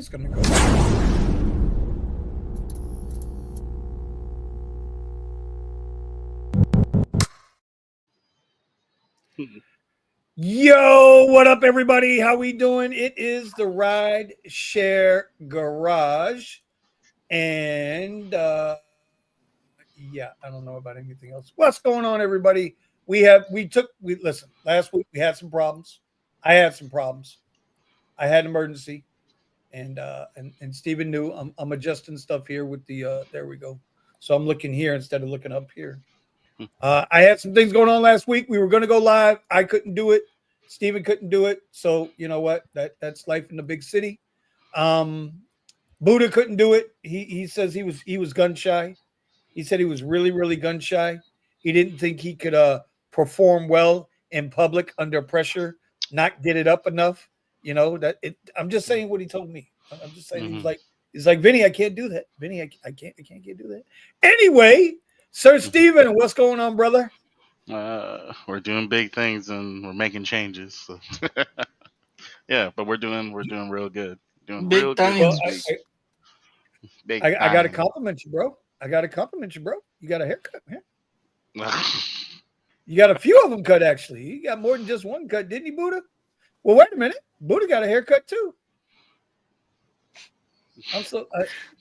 it's going to go. Yo, what up, everybody? How we doing? It is the Rideshare Garage, and yeah, I don't know about anything else. What's going on, everybody? Listen. Last week we had some problems. I had some problems. I had an emergency, and Steven knew I'm adjusting stuff here with the. There we go. So I'm looking here instead of looking up here. I had some things going on last week. We were going to go live. I couldn't do it. Steven couldn't do it. So you know what? That's life in the big city. Buddha couldn't do it. He says he was gun shy. He said he was really gun shy. He didn't think he could perform well in public under pressure, not get it up enough. You know I'm just saying what he told me. I'm just saying he's like Vinny, I can't do that. Vinny, I can't do that. Anyway, Sir Steven, what's going on, brother? We're doing big things and we're making changes. So. Yeah, but we're doing real good. Doing big real things. good. I got to compliment you, bro. You got a haircut, man. You got a few of them cut, actually. You got more than just one cut, didn't you, Buddha? Well, wait a minute. Buddha got a haircut too.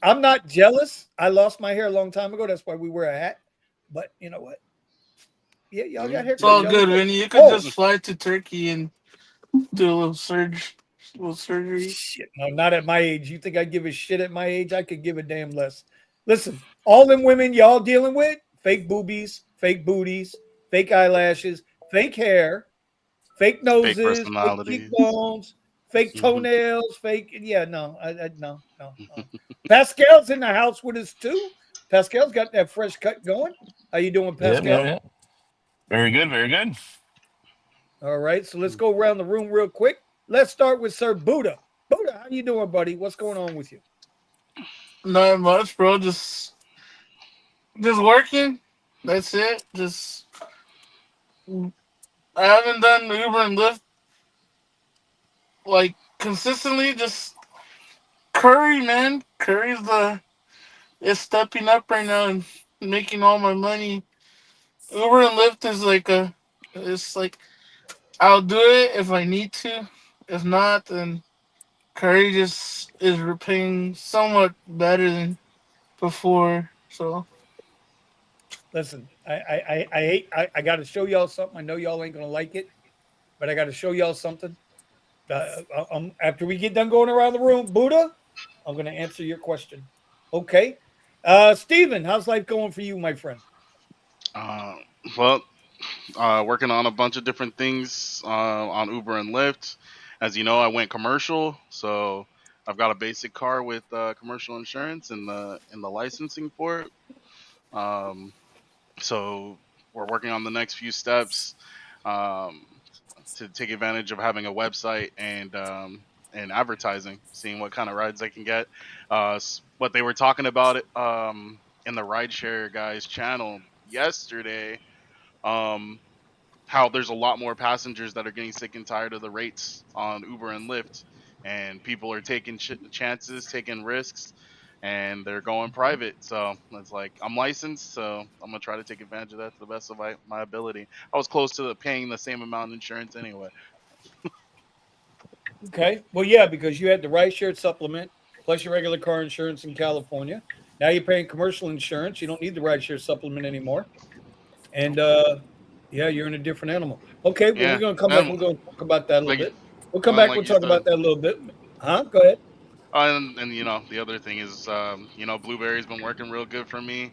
I'm not jealous. I lost my hair a long time ago. That's why we wear a hat. But you know what? Yeah, y'all got haircuts. It's all good, Vinny. You could just fly to Turkey and do a little surgery. Shit, no, not at my age. You think I give a shit at my age? I could give a damn less. Listen, all them women y'all dealing with, fake boobies, fake booties, fake eyelashes, fake hair, fake noses, fake cheekbones, fake toenails, fake. Yeah, no. Pascal's in the house with us too. Pascal's got that fresh cut going. How you doing, Pascal? Yeah. Very good. All right, so let's go around the room real quick. Let's start with Sir Buddha. Buddha, how you doing, buddy? What's going on with you? Not much, bro. Just working. That's it. I haven't done Uber and Lyft like consistently. Just Curry, man. Is stepping up right now and making all my money. Uber and Lyft is it's like I'll do it if I need to. If not, then Curry just is repaying somewhat better than before. So listen, I got to show y'all something. I know y'all ain't gonna like it, but I got to show y'all something. After we get done going around the room, Buddha, I'm gonna answer your question. Okay, Steven, how's life going for you, my friend? Working on a bunch of different things on Uber and Lyft. As you know, I went commercial, so I've got a basic car with commercial insurance and the licensing for it. So we're working on the next few steps to take advantage of having a website and advertising, seeing what kind of rides I can get. What they were talking about it in the Rideshare Guys channel yesterday. How there's a lot more passengers that are getting sick and tired of the rates on Uber and Lyft, and people are taking chances, taking risks, and they're going private. So it's like I'm licensed, so I'm gonna try to take advantage of that to the best of my ability. I was close to paying the same amount of insurance anyway. Okay, well, yeah, because you had the Rideshare supplement plus your regular car insurance in California. Now you're paying commercial insurance. You don't need the Rideshare supplement anymore, and yeah, you're in a different animal. Okay, well, we're going to come back. We're going to talk about that a little bit. We'll come back. We'll talk about that a little bit. Huh? Go ahead. And the other thing is, Blueberry's been working real good for me.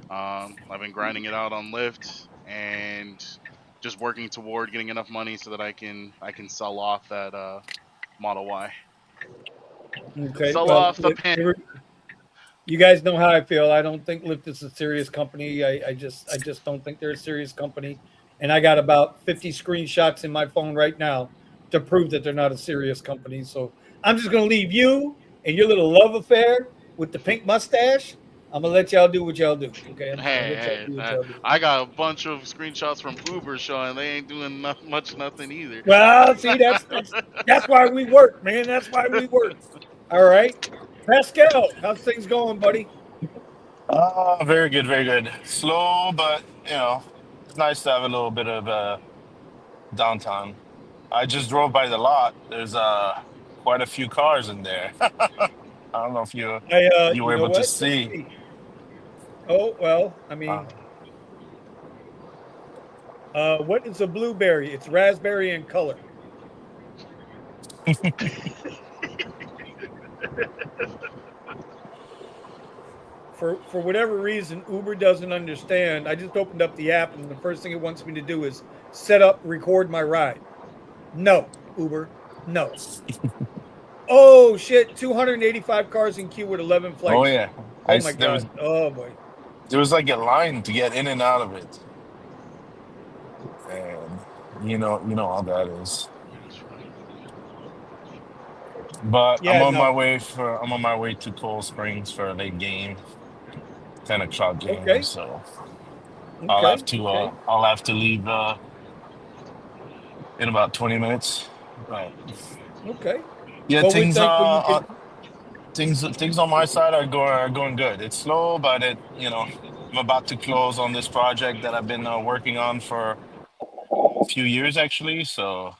I've been grinding it out on Lyft and just working toward getting enough money so that I can sell off that Model Y. Okay. Sell off the pen. You guys know how I feel. I don't think Lyft is a serious company. I just don't think they're a serious company. And I got about 50 screenshots in my phone right now to prove that they're not a serious company. So I'm just going to leave you and your little love affair with the pink mustache. I'm going to let y'all do what y'all do. Okay. I got a bunch of screenshots from Uber showing they ain't doing nothing either. Well, see, that's why we work, man. That's why we work. All right. Pascal, how's things going, buddy? Very good, very good. Slow, but it's nice to have a little bit of downtime. I just drove by the lot. There's quite a few cars in there. I don't know if you You were know able to what? Let's see. see. Oh, well, I Uh, mean, what is a blueberry? It's raspberry in color. For whatever reason, Uber doesn't understand. I just opened up the app, and the first thing it wants me to do is set up, record my ride. No, Uber, no. Oh shit! 285 cars in queue with 11 oh flights. yeah, Oh my there was god. Oh boy. like a line to get in and out of it, and you know how that is. But Yeah. No. I'm on my way to Cold Springs for a late game, 10 o'clock game. Okay. So Okay. Okay. I'll have to leave in about 20 minutes. But Okay. yeah, Well, we're thankful you could. things on my side are going good. It's slow, but I'm about to close on this project that I've been working on for a few years actually. So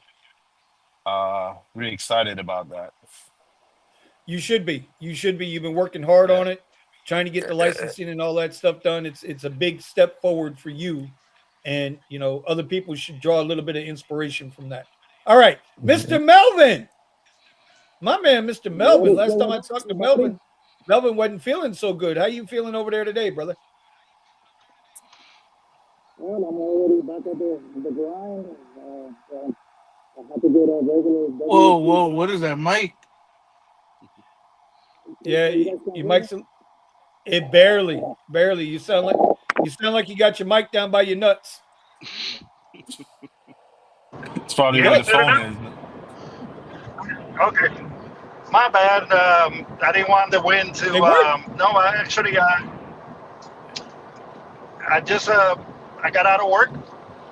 really excited about that. You should be. You should be. You've been working hard Yeah. on it, trying to get the licensing and all that stuff done. It's a big step forward for you, and other people should draw a little bit of inspiration from that. All right, Mr. Melvin, my man, Mr. Melvin. Last time I talked to Melvin, Melvin wasn't feeling so good. How you feeling over there today, brother? Well, I'm already back at the grind. I have to get a regular Whoa, W2. whoa, what is that, Mike? Yeah, You guys can't your hear me? mic's it barely. You sound like you got your mic down by your nuts. It's probably You where Yeah, the good? better phone now? is. Okay. My bad. I didn't want the wind to. They work, No, I actually, I just, I got out of work,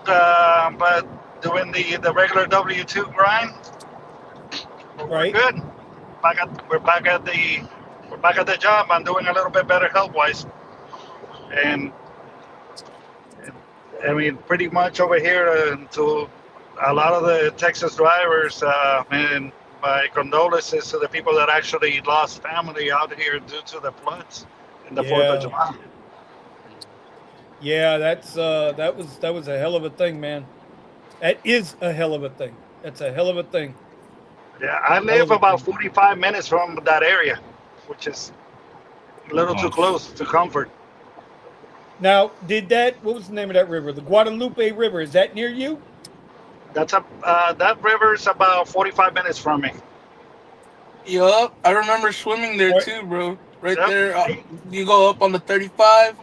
but doing the regular W2 grind. We're right? good. We're back at the job. I'm doing a little bit better health wise, and I mean, pretty much over here to a lot of the Texas drivers, and my condolences to the people that actually lost family out here due to the floods in the 4th of Yeah, July. yeah. That was a hell of a thing, man. That is a hell of a thing. That's a hell of a thing. Yeah, I Hell live of a about thing. 45 minutes from that area, which is a little too Oh, close to comfort. Now, what was the name of that river? The Guadalupe River. Is that near you? That river's about 45 minutes from me. Yup, I remember swimming there Or- too, bro. Right Yep. there, you go up on the 35,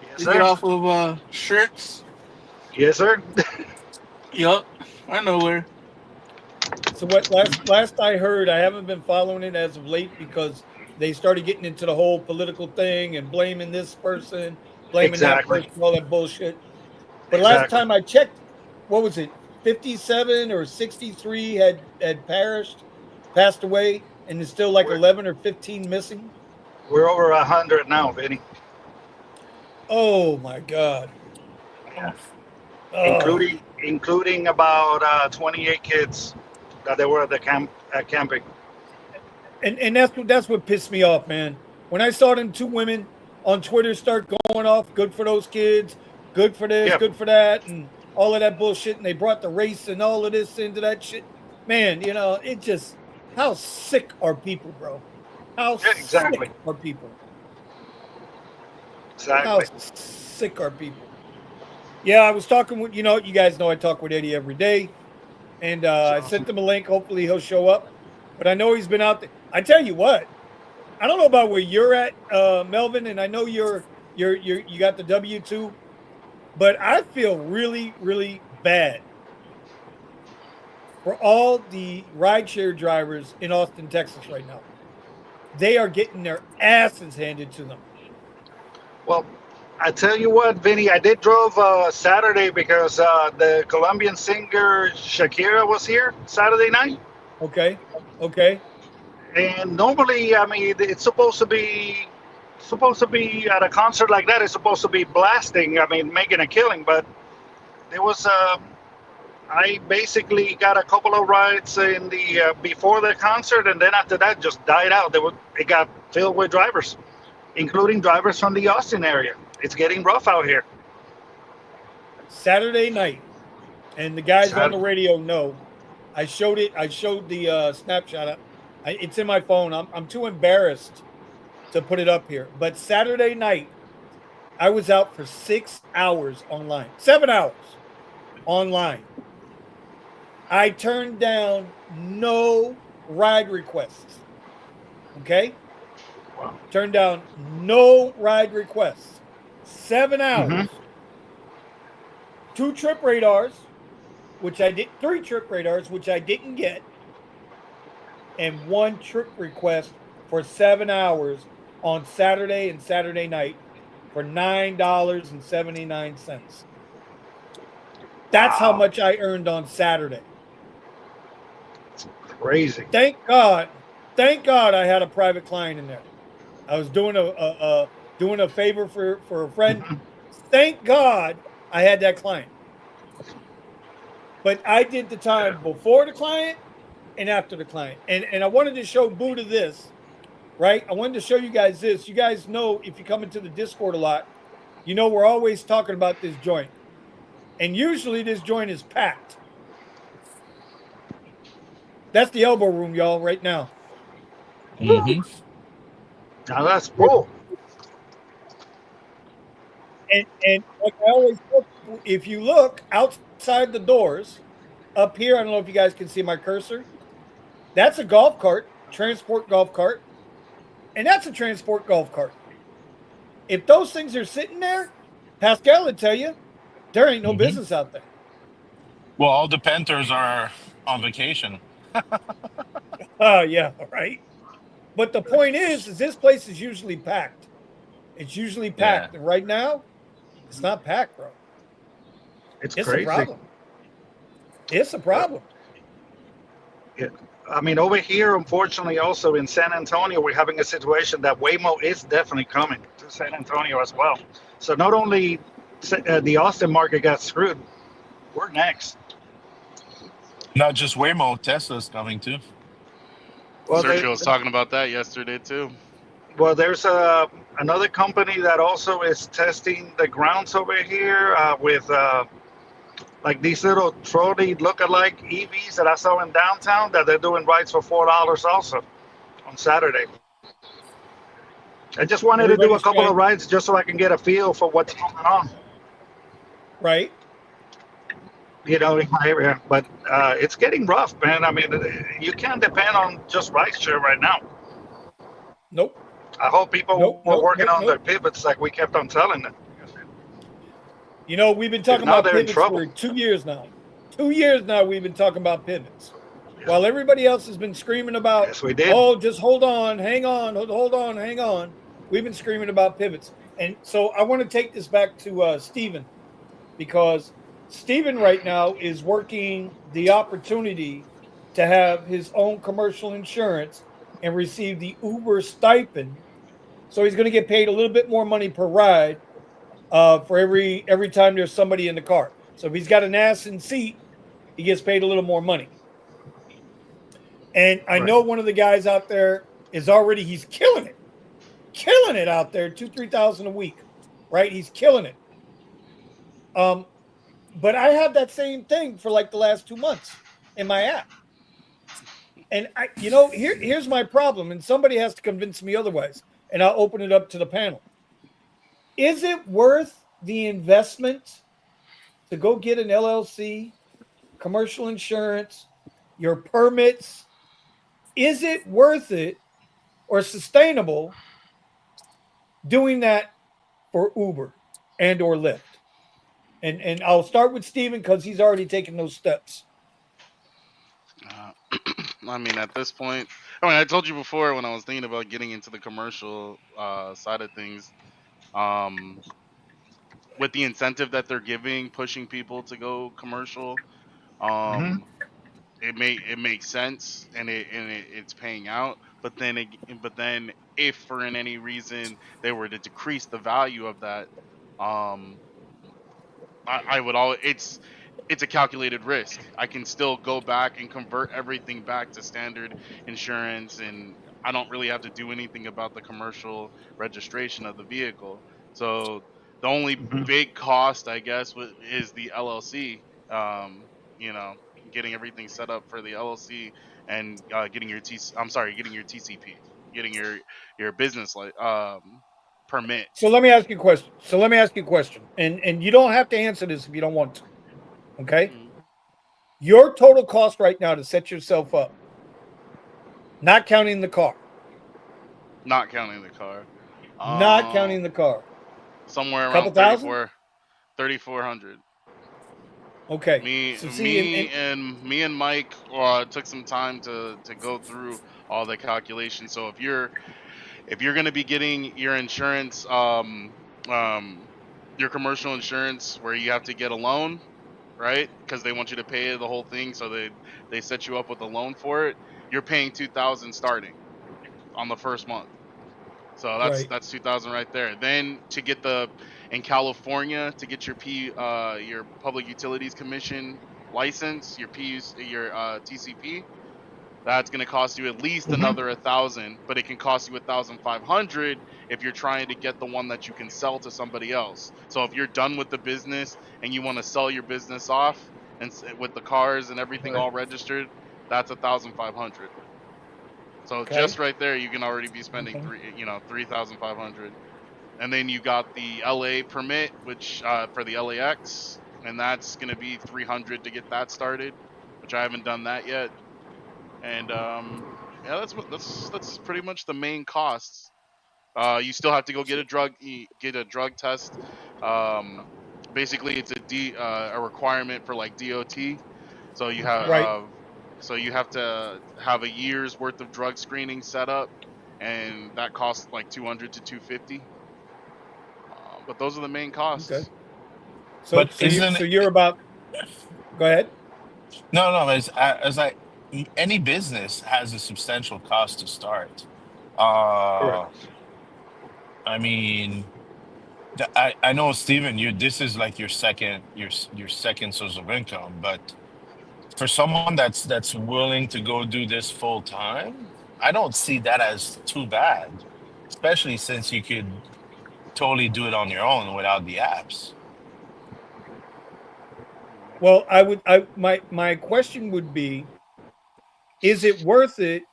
Yes, you get sir. off of Shirts. Yes, sir. Yup, I know where. So what? Last I heard, I haven't been following it as of late because they started getting into the whole political thing and blaming this person, blaming that Exactly. person, all that bullshit. But last Exactly. time I checked, what was it? 57 or 63 had passed away, and there's still like We're 11 or 15 missing. we're over 100 now, Vinny, Oh my god. yeah. Oh. Including about 28 kids that they were at the camping. And that's what pissed me off, man. When I saw them two women on Twitter start going off, good for those kids, good for this, Yeah, good for that, and all of that bullshit, and they brought the race and all of this into that shit. Man, it just how sick are people, bro? How yeah, exactly, sick are people? How exactly. sick are people? Yeah, I was talking with you guys know I talk with Eddie every day, and It's I awesome. sent him a link. Hopefully he'll show up. But I know he's been out there. I tell you what, I don't know about where you're at, Melvin, and I know you got the W2, but I feel really, really bad for all the rideshare drivers in Austin, Texas right now. They are getting their asses handed to them. Well, I tell you what, Vinny, I did drove Saturday because the Colombian singer Shakira was here Saturday night, Okay, okay, And normally, I mean, it's supposed to be at a concert like that. It's supposed to be blasting. I mean, making a killing. But there was I basically got a couple of rides in the before the concert, and then after that, just died out. It got filled with drivers, including drivers from the Austin area. It's getting rough out here. Saturday night, and the guys on Sad. the radio know. I showed it. I showed the snapshot. It's in my phone. I'm too embarrassed to put it up here. But Saturday night, I was out for 6 hours online, 7 hours online. I turned down no ride requests. Okay, Wow. turned down no ride requests. 7 hours. Mm-hmm. 2 trip radars, which I did. 3 trip radars, which I didn't get, and 1 trip request for 7 hours on Saturday and Saturday night for $9.79. That's how Wow. much I earned on Saturday. Crazy. Thank God. Thank God I had a private client in there. I was doing a favor for a friend. Mm-hmm. Thank God I had that client. But I did the Yeah. time before the client and after the client. And I wanted to show Buddha this, right? I wanted to show you guys this. You guys know, if you come into the Discord a lot, you know we're always talking about this joint. And usually this joint is packed. That's the elbow room, y'all, right now. Mm-hmm. Now that's full. And like I always tell people, if you look outside the doors up here, I don't know if you guys can see my cursor. That's a golf cart, transport golf cart, and that's a transport golf cart. If those things are sitting there, Pascal would tell you there ain't no Mm-hmm. business out there. Well, all the Panthers are on vacation. Oh yeah, right. But the point is this place is usually packed. It's usually Yeah. packed, and right now it's not packed, bro. It's It's a crazy. problem. It's a Uh, problem. yeah. I mean, over here, unfortunately, also in San Antonio, we're having a situation that Waymo is definitely coming to San Antonio as well. So not only the Austin market got screwed, we're next. Not just Waymo, Tesla's coming too. Well, Sergio was talking about that yesterday too. there's another company that also is testing the grounds over here with like these little trolley look-alike EVs that I saw in downtown that they're doing rides for $4 also on Saturday. I just wanted to do a Everybody's couple of trying, rides just so I can get a feel for what's going on, right? in my area. But it's getting rough, man. I mean, you can't depend on just rideshare right now. Nope. I hope people Nope. were Nope. working Nope. on their Nope. pivots like we kept on telling them. You know, we've been If talking not, about they're in pivots trouble. for 2 years now. 2 years now we've been talking about pivots. Yeah. While everybody else has been screaming about, Yes, we did. oh, just hold on, hang on, hold on, hang on. We've been screaming about pivots. And so I want to take this back to Steven, because Steven right now is working the opportunity to have his own commercial insurance and receive the Uber stipend. So he's going to get paid a little bit more money per ride for every time there's somebody in the car. So if he's got an ass in seat, he gets paid a little more money. And I Right. know one of the guys out there is already, he's killing it out there, 2,000-3,000 a week, right? He's killing it. But I have that same thing for like the last 2 months in my app. And here's my problem, and somebody has to convince me otherwise, and I'll open it up to the panel. Is it worth the investment to go get an LLC, commercial insurance, your permits? Is it worth it or sustainable doing that for Uber and or Lyft? And I'll start with Steven because he's already taken those steps. Uh, I mean, at this point, I told you before when I was thinking about getting into the commercial side of things, um, with the incentive that they're giving, pushing people to go commercial, Hmm. um, it makes sense, and it's paying out. But then if for any reason they were to decrease the value of that, um, I would all it's a calculated risk. I can still go back and convert everything back to standard insurance, and I don't really have to do anything about the commercial registration of the vehicle. So the only Hmm. big cost, I guess, is the LLC. You know, getting everything set up for the LLC and getting your getting your TCP, getting your business permit. So let me ask you a question. And you don't have to answer this if you don't want to. Okay. Mm, Your total cost right now to set yourself up, not counting the car, not counting the car. not Um, counting the car, somewhere couple around thousand. 3,400. Okay. Me, So see, me, and me and Mike took some time to go through all the calculations. So if you're gonna be getting your insurance, um, your commercial insurance, where you have to get a loan, right? Because they want you to pay the whole thing, so they set you up with a loan for it. You're paying 2,000 starting on the first month. So right. that's 2,000 right there. Then to get the in California to get your Public Utilities Commission license, your TCP, that's going to cost you at least Hmm. another 1,000, but it can cost you 1,500 if you're trying to get the one that you can sell to somebody else. So if you're done with the business and you want to sell your business off with the cars and everything Right. all registered, that's 1,500. So Okay. just right there, you can already be spending Okay. 3,500, and then you got the LA permit, which for the LAX, and that's gonna be 300 to get that started, which I haven't done that yet. And yeah, that's pretty much the main costs. You still have to go get a drug test. Um, basically, it's a requirement for like DOT. So you have Okay. Right. to have a year's worth of drug screening set up, and that costs like 200 to 250. But those are the main Okay. costs. So But so you isn't so you're about. Go ahead. no, as I any business has a substantial cost to start. Uh, Correct. I mean, I know Stephen, you this is like your second source of income, but for someone that's willing to go do this full time, I don't see that as too bad, especially since you could totally do it on your own without the apps. Well, I would. I my question would be: is it worth it?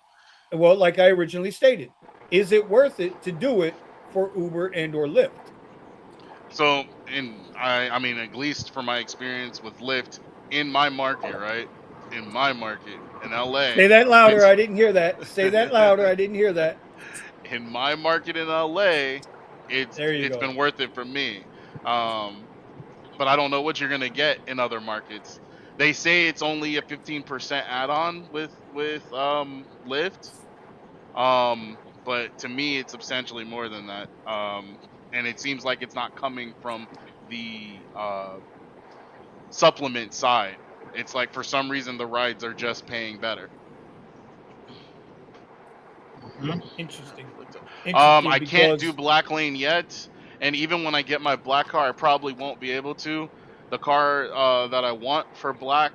Well, like I originally stated, is it worth it to do it for Uber and or Lyft? So, I mean, at least from my experience with Lyft in my market, right? In my market in LA, Say that louder. it's I didn't hear that. Say that louder. I didn't hear that. in my market in LA, There you it's go. been worth it for me. Um, but I don't know what you're gonna get in other markets. They say it's only a 15% add-on with Lyft. But to me, it's substantially more than that. And it seems like it's not coming from the supplement side. It's like for some reason the rides are just paying better. Hmm. Interesting. But, Interesting I can't do because black lane yet, and even when I get my black car, I probably won't be able to. The car that I want for black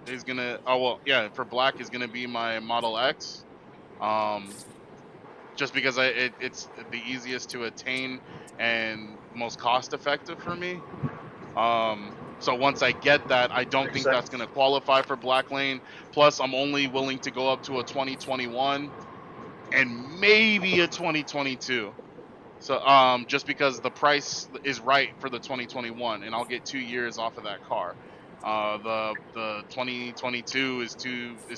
is gonna. Oh well, yeah, for black is gonna be my Model X. Um, just because it's the easiest to attain and most cost effective for me. So once I get that, I don't Makes think that's sense. going to qualify for black lane. Plus, I'm only willing to go up to a 2021 and maybe a 2022. So just because the price is right for the 2021, and I'll get 2 years off of that car. The 2022 is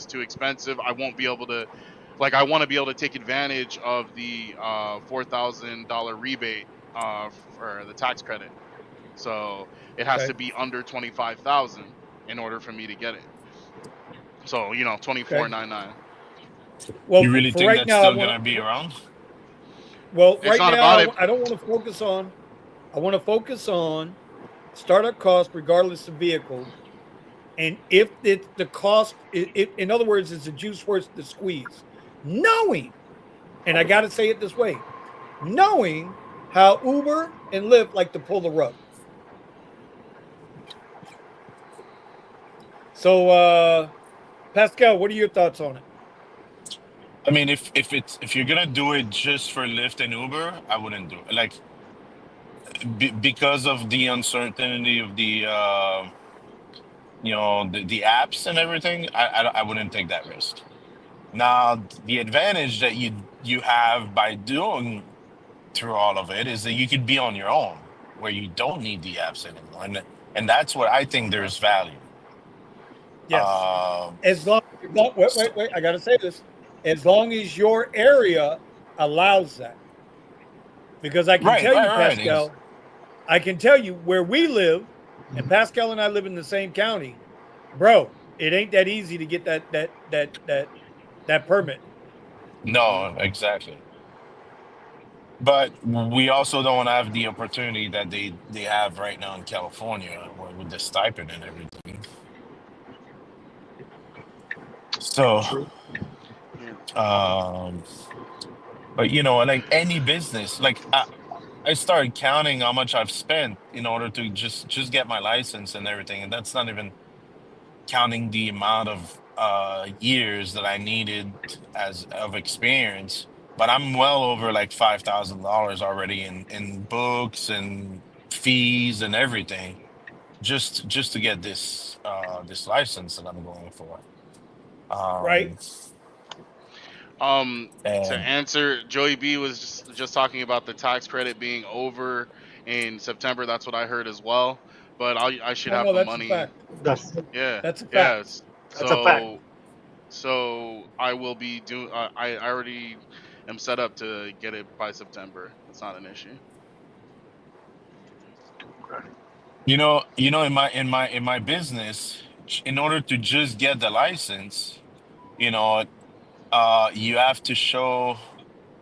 too expensive. I won't be able to, like, I want to be able to take advantage of the $4,000 rebate for the tax credit. So it has okay, to be under 25,000 in order for me to get it. So 24 okay. 99. Well, You really for think right that's now, I still want gonna be to. around? Well, It's right not now, about it. I don't want to focus on. I want to focus on startup cost, regardless of vehicle, and if the cost, in other words, is the juice worth the squeeze? Knowing. And I got to say it this way, knowing how Uber and Lyft like to pull the rug. So, Pascal, what are your thoughts on it? I mean, if you're gonna do it just for Lyft and Uber, I wouldn't do it. Like because of the uncertainty of the the apps and everything, I wouldn't take that risk. Now, the advantage that you have by doing through all of it is that you could be on your own, where you don't need the apps anymore, and that's where I think there's value. Yes. Um, As long wait, so, I got to say this. As long as your area allows that. Because I can right, tell right, you, right. Pascal, I can tell you where we live, and Pascal and I live in the same county, bro. It ain't that easy to get that permit. Hmm. No, exactly. But we also don't have the opportunity that they have right now in California, with the stipend and everything. So, True. Yeah. um, but like any business, like I started counting how much I've spent in order to just get my license and everything, and that's not even counting the amount of years that I needed as of experience. But I'm well over like $5,000 already in books and fees and everything, just to get this license that I'm going for. Right? Um, Um, to and answer, Joey B was just talking about the tax credit being over in September. That's what I heard as well. But I should Oh have no, the that's a money. fact. That's Yeah, That's a fact. yes. that's a fact. So I will be doing. I already am set up to get it by September. That's not an issue. Okay. in my business, in order to just get the license, you know, you have to show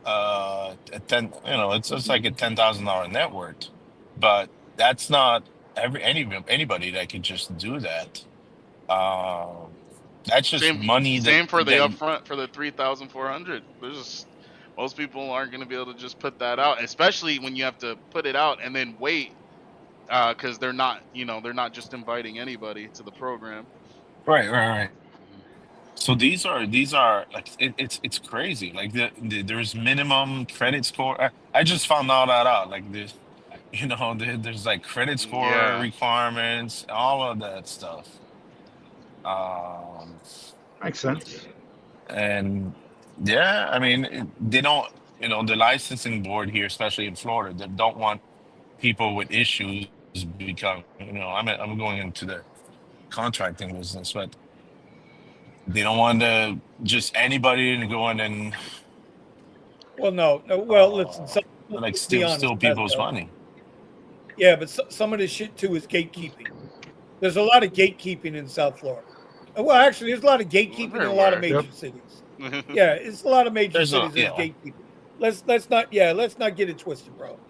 a it's like a $10,000 net worth, but that's not anybody that could just do that. Um, that's just Same money same for the that upfront for the 3,400. There's just, most people aren't going to be able to just put that out, especially when you have to put it out and then wait, because they're not just inviting anybody to the program. right, right, right. Mhm. So these are like it's crazy. Like there's minimum credit score. I just found all that out. Like this, there's like credit score Yeah. requirements, all of that stuff. Um, Makes sense. and yeah, I mean, they don't, the licensing board here, especially in Florida, they don't want people with issues become, I'm going into the contracting business, but they don't want to just anybody to go in and Well, no, no. Well, listen. uh So, like be steal honest, people's Pascal. money. Yeah, but some of this shit too is gatekeeping. There's a lot of gatekeeping in South Florida. Well, actually, there's a lot of gatekeeping in a lot of Everywhere. Yep. major cities. Yeah, it's a lot of major There's a cities. There's yeah. gatekeeping. Let's not get it twisted, bro.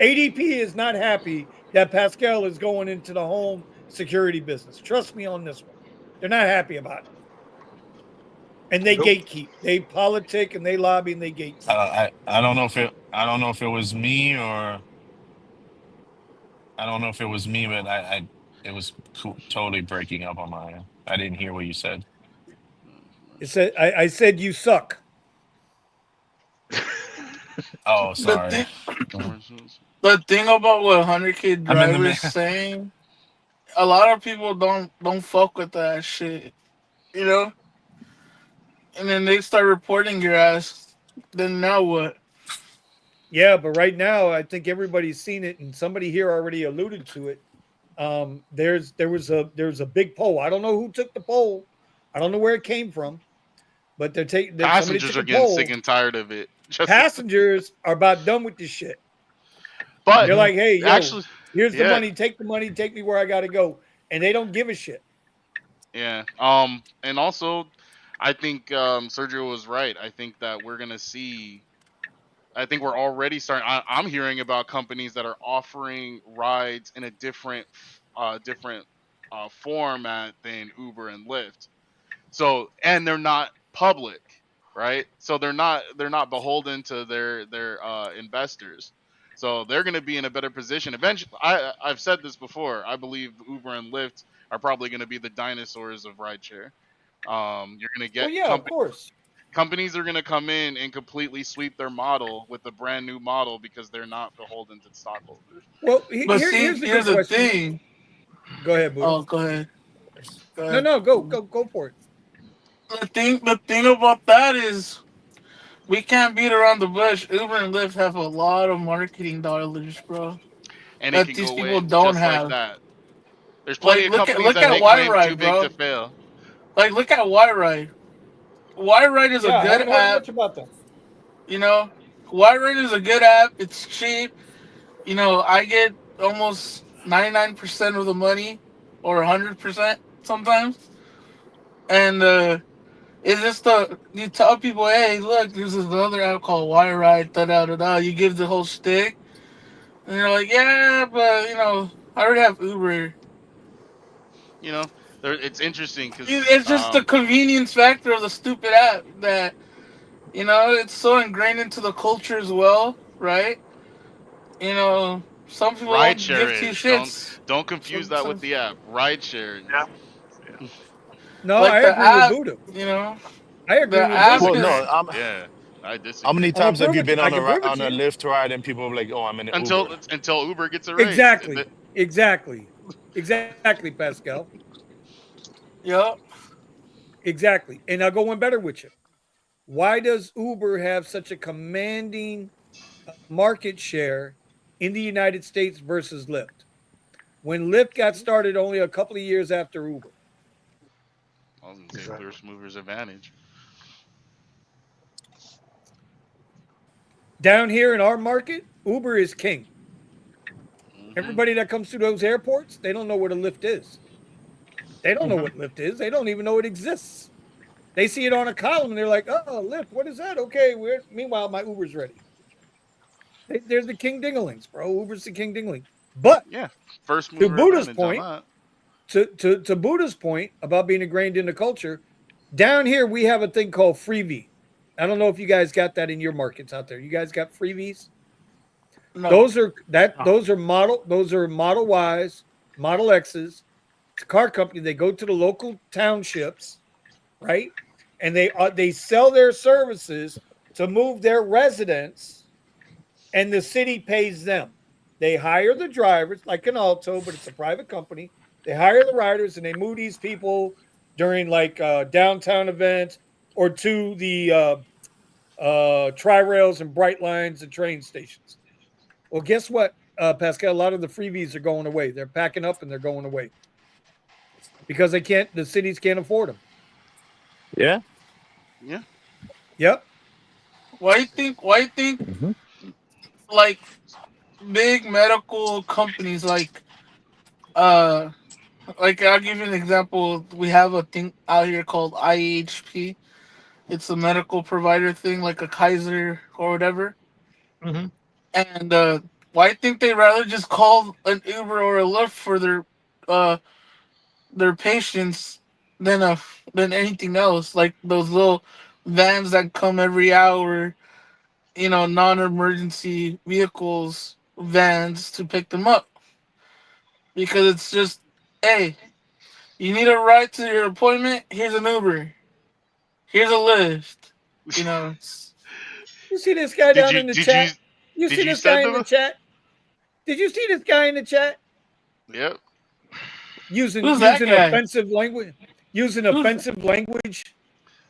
ADP is not happy that Pascal is going into the home security business. Trust me on this one. They're not happy about it. And they Nope. gatekeep. They politic and they lobby and they gatekeep. I don't know if it was me, or I don't know if it was me, but I it was totally breaking up on my end. I didn't hear what you said. It said I said you suck. Oh, The sorry. thing, Mhm. the thing about what 100K I'm in the drivers saying, a lot of people don't fuck with that shit, you know. And then they start reporting your ass. Then now what? Yeah, but right now I think everybody's seen it, and somebody here already alluded to it. There was a big poll. I don't know who took the poll. I don't know where it came from, but somebody Passengers took are a getting sick poll. and tired of it. Just, Passengers are about done with this shit. but They're hmm like, "Hey, yo, actually, here's the yeah, money. Take the money. Take me where I got to go." And they don't give a shit. yeah. And also, I think Sergio was right. I think that we're gonna see. I think we're already starting. I'm hearing about companies that are offering rides in a different format than Uber and Lyft. So, and they're not public. right? So they're not beholden to their investors. So they're going to be in a better position. Eventually, I've said this before. I believe Uber and Lyft are probably going to be the dinosaurs of rideshare. You're going to Well, get yeah, of course. companies are going to come in and completely sweep their model with a brand new model because they're not beholden to the stockholders. Well, But see, here's a here's good the question. thing. Go ahead, Buddha. Oh, go ahead. Go No, ahead. no, go for it. The thing about that is we can't beat around the bush. Uber and Lyft have a lot of marketing dollars, bro, And it that can these go people away don't just like have. that. There's plenty Like of companies look that at make claims too Y-Ride, big to bro. fail. Like look at Y-Ride. Y-Ride is a Yeah, I good haven't heard app. much about that. You know, Y-Ride is a good app. It's cheap. You know, I get almost 99% of the money, or 100% sometimes, and it's just you tell people, hey, look, there's another app called Y-Ride. Da da da da. You give the whole stick, and you're like, yeah, but I already have Uber. You know, it's interesting because It's just the convenience factor of the stupid app that it's so ingrained into the culture as well, right? Some people won't give two rideshare is shits. don't confuse that with Some the app. Rideshare, Yeah. Yeah. No, like I the agree with app, Buddha. you know, I agree the with I app Buddha. Well, is no. disagree. Yeah, I How many disagree. I'm gonna times have prove you it to been you. I can prove it on to a you. Lyft ride and people are like, "Oh, I'm in an Until Uber." until Uber gets a raise. Exactly, Pascal. Yup. Exactly. And I'll go one better with you. Why does Uber have such a commanding market share in the United States versus Lyft? When Lyft got started only a couple of years after Uber. I was gonna say Exactly. first movers advantage. Down here in our market, Uber is king. Hmm. Everybody that comes through those airports, they don't know what a Lyft is. They don't know Hmm. what Lyft is. They don't even know it exists. They see it on a column and they're like, "Oh, Lyft, what is that?" Okay, weird. Meanwhile, my Uber's ready. They're the king dinglings, bro. Uber's the king dingling. But Yeah, first to mover Buddha's advantage on point, that. to Buddha's point about being ingrained in the culture, down here we have a thing called freebie. I don't know if you guys got that in your markets out there. You guys got freebies? No. Those are Model Ys, Model X's. It's a car company. They go to the local townships, right? And they sell their services to move their residents, and the city pays them. They hire the drivers like an Alto, but it's a private company. They hire the riders and they move these people during like downtown events or to the tri rails and bright lines and train stations. Well, guess what, Pascal? A lot of the freebies are going away. They're packing up and they're going away because they can't. The cities can't afford them. Yeah. Yeah. Yep. Why you think Hmm. like big medical companies uh I'll give you an example. We have a thing out here called IHP. It's a medical provider thing, like a Kaiser or whatever. Hmm. And why I think they rather just call an Uber or a Lyft for uh their patients than anything else. Like those little vans that come every hour, non-emergency vehicles, vans to pick them up, because it's just, hey, you need a ride to your appointment. Here's an Uber. Here's a Lyft. It's, You see this guy Did down you in the did you chat? You did see you this guy send in the them? chat? Did you see this guy in the chat Yep. using who's that using guy? offensive language? Using Who's offensive language.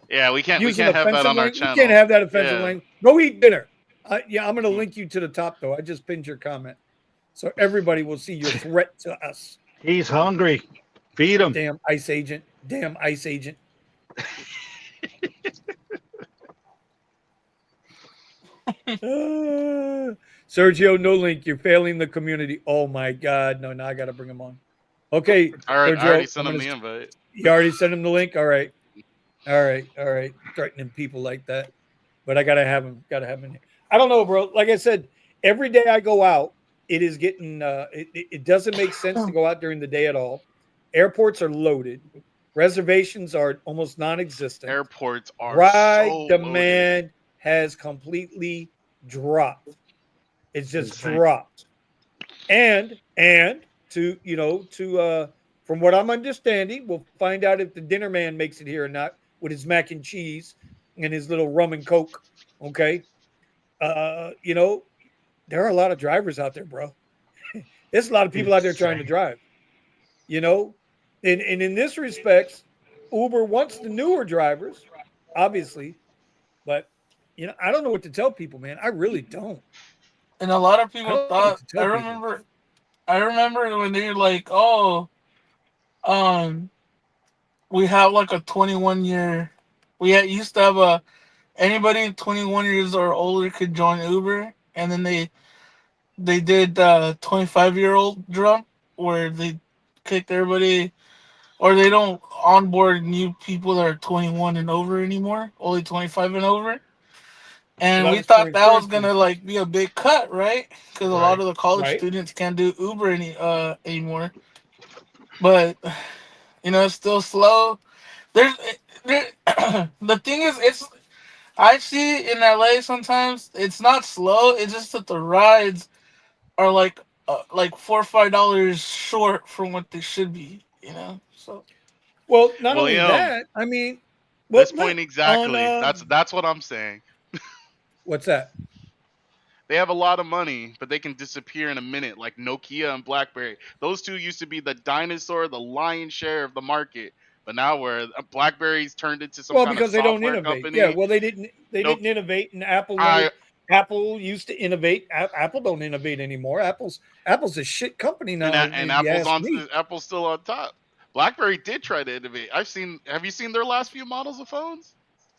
Yeah, we Using can't have that offensive on our language. We can't channel. have that offensive Yeah. language. Go eat dinner. Yeah, I'm going to Hmm. link you to the top though. I just pinned your comment, so everybody will see your threat to us. He's hungry. Feed him. Damn ICE agent. Damn ICE agent. Sergio, no link. You're failing the community. Oh my God. No, now I got to bring him on. Okay, All right, I already Sergio, sent them the invite. you already sent him the link. All right. All right. Threatening people like that. But I gotta have him. Gotta have him in here. I don't know, bro. Like I said, every day I go out, it is getting it doesn't make sense to go out during the day at all. Airports are loaded. Reservations are almost non-existent. Airports are Ride so loaded. demand has completely dropped. It's just Insane. dropped. And to from what I'm understanding, we'll find out if the dinner man makes it here or not with his mac and cheese and his little rum and coke. Okay. You know, there are a lot of drivers out there, bro. There's a lot of people out there trying to Insane. drive, you know? And in this respects, Uber wants the newer drivers, obviously, but I don't know what to tell people, man. I really don't. And a lot of I people don't know what to thought. tell people. I remember when they were like, "Oh, um, we have like a 21-year. Used to have a anybody 21 years or older could join Uber, and then they did 25-year-old jump where they kicked everybody, or they don't onboard new people that are 21 and over anymore, only 25 and over. Well, And that we was for thought that was insurance gonna reasons. like be a big cut, right? Because a lot Right. of the college Right. students can't do Uber anymore. But it's still slow. There's there, the thing is, I see in LA sometimes it's not slow. It's just that the rides are like $4 or $5 short from what they should be. So Well, not only William, that, I mean, well, this let point on exactly. That's what I'm saying. what's that? They have a lot of money, but they can disappear in a minute, like Nokia and BlackBerry. Those two used to be the dinosaur, the lion's share of the market. But now where BlackBerry's turned into some Well, kind of because they don't software innovate. Yeah, company. well, they No, didn't innovate, and Apple never. I Apple used to innovate. Apple don't innovate anymore. Apple's a shit company now, and if you ask me. Apple's still on top. BlackBerry did try to innovate. I've seen. Have you seen their last few models of phones?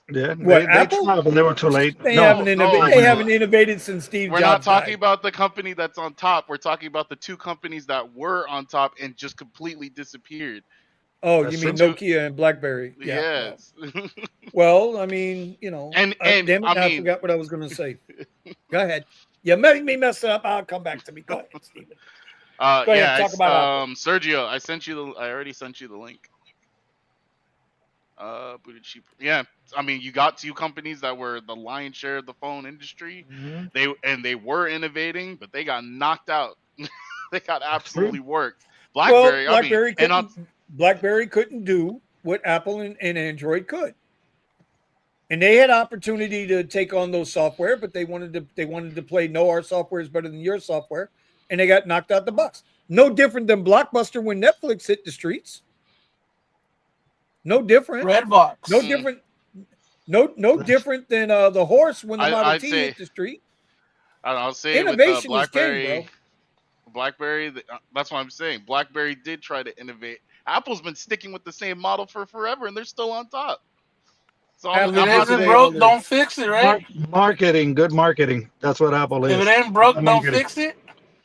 Yeah, What they Apple? tried, but they were too late. They No, haven't No, innovated. no, They BlackBerry. haven't innovated since Steve we're not Jobs talking died. about the company that's on top. We're talking about the two companies that were on top and just completely disappeared. Oh, you That's The mean true. two, Nokia and BlackBerry? Yeah. Well, yes, I mean, and damn it, I now I mean, forgot what I was going to say. Go ahead. You made me mess it up. I'll come back to me. Go ahead, Steven. Go ahead. yeah, Talk about Apple. Sergio, I already sent you the link. Booted cheap. Yeah, I mean, you got two companies that were the lion's share of the phone industry. Mhm. They were innovating, but they got knocked out. They got That's true. absolutely worked. Well, BlackBerry, I mean, and on BlackBerry couldn't do what Apple and Android could. And they had opportunity to take on those software, but they wanted to play no, our software is better than your software, and they got knocked out the box. No different than Blockbuster when Netflix hit the streets. No different. No Redbox. mm, different. No different than the horse when the Model I'd T say hit the street. I'll say with Innovation is king, BlackBerry, bro. that's what I'm saying. BlackBerry did try to innovate. Apple's been sticking with the same model for forever, and they're still on top. So If it I'm not Apple's isn't way saying, broke, older. don't fix it, right? Marketing, good marketing. That's what Apple If it is. ain't Good broke, don't marketing. fix it.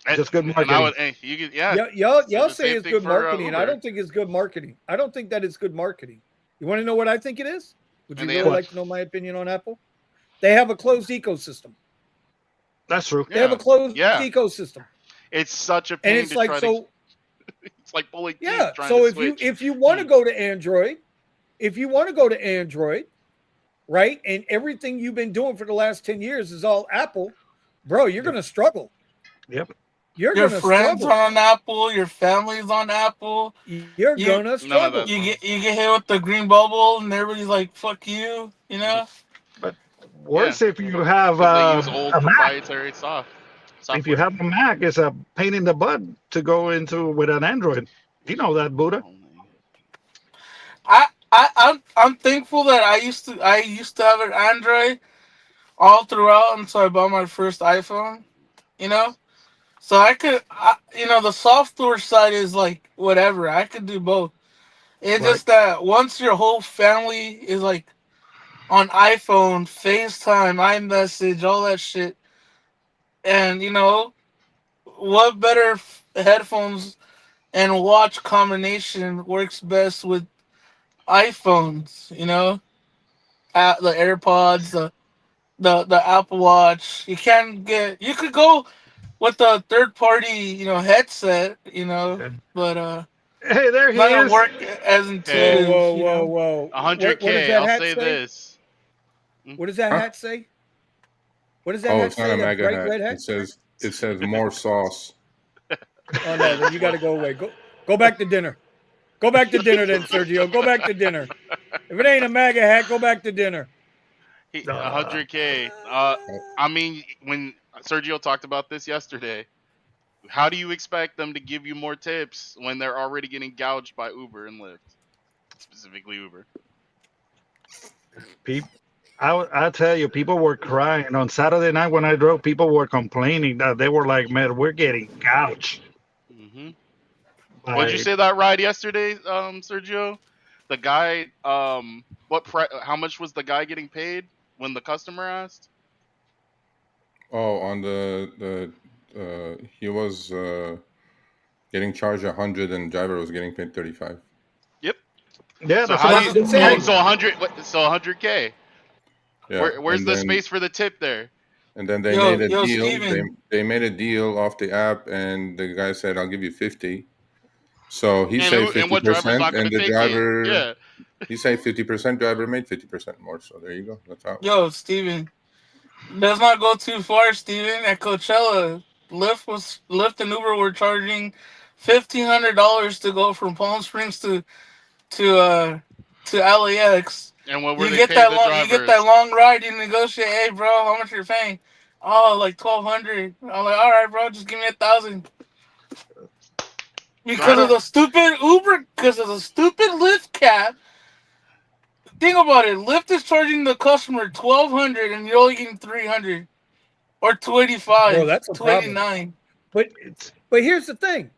and, Just good and I marketing. would, you could, yeah, Yeah, y'all the say same it's thing good for marketing. I Uber. don't think it's good marketing. I don't think that is good marketing. You want to know what I think it is? Would And you they really have, What? like to know my opinion on Apple? They have a closed ecosystem. That's true. They have a yeah, closed yeah. ecosystem. It's such a And pain it's to like try to. so It's like pulling teeth yeah. trying to So if you switch. if you want to go to Android, if you want to go to Android, right? And everything you've been doing for the last 10 years is all Apple, bro, you're Yep. gonna struggle. Yep. You're Your gonna friends struggle. are on Apple. Your family's on Apple. You're You gonna None of struggle. that you fun. get hit with the green bubble, and everybody's like, "Fuck you," you know. But Yeah, worse if you have because they use old a Mac. proprietary If you software. have a Mac, it's a pain in the butt to go into with an Android. You know that, Buddha. Only. I'm thankful that I used to have an Android all throughout until I bought my first iPhone. You know, so the software side is like whatever. I could do both. It's Right. just that once your whole family is like on iPhone, FaceTime, iMessage, all that shit, and what better headphones and watch combination works best with iPhones? The AirPods, the Apple Watch. You could go with the third party, headset, Yeah. but Hey, there It's he not gonna is. work as Whoa, Hey, intuitive, whoa, you whoa, know. whoa! What does 100K. that I'll hat say say? this. What does that Huh? hat say? What does that Oh, hat it's not say? a That MAGA bright hat. red hat? It says more sauce. Oh no, then you got to go away. Go back to dinner. Go back to dinner, then Sergio. Go back to dinner. If it ain't a MAGA hat, go back to dinner. 100K. Oh, I mean, when Sergio talked about this yesterday, how do you expect them to give you more tips when they're already getting gouged by Uber and Lyft, specifically Uber? I tell you, people were crying on Saturday night when I drove. People were complaining that they were like, "Man, we're getting gouged." Hmm. What'd you By say that ride yesterday, Sergio? The guy, how much was the guy getting paid when the customer asked? on he was getting charged 100 and driver was getting paid 35. Yep. yeah, So that's how what do I'm That's you? saying. So insane. 100. So 100K. Yeah, Where's the space for the tip there? and then they made a Yo, deal. Steven. They made a deal off the app, and the guy said, "I'll give you 50." So he And saved what driver's 50%, not going and to the take it? driver Yeah. he saved 50%. Driver made 50% more. So there you go. That's how it works. Yo, Steven. Let's not go too far, Steven. At Coachella, Lyft and Uber were charging $1,500 to go from Palm Springs to uh to LAX. And what were You they get paying that the long. You get that drivers? long ride. You negotiate. Hey, bro, how much you're paying? Oh, like 1,200. I'm like, all right, bro, just give me 1,000. So I Because of don't. the stupid Uber, because of the stupid Lyft cap. Think about it. Lyft is charging the customer 1,200, and you're only getting 300 or Well, 285, that's a problem. 289. But It's but here's the thing.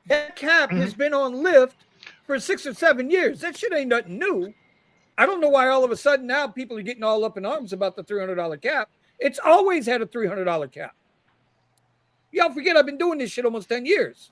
That cap has been on Lyft for 6 or 7 years. That shit ain't nothing new. I don't know why all of a sudden now people are getting all up in arms about the $300 cap. It's always had a $300 cap. Y'all forget I've been doing this shit almost 10 years.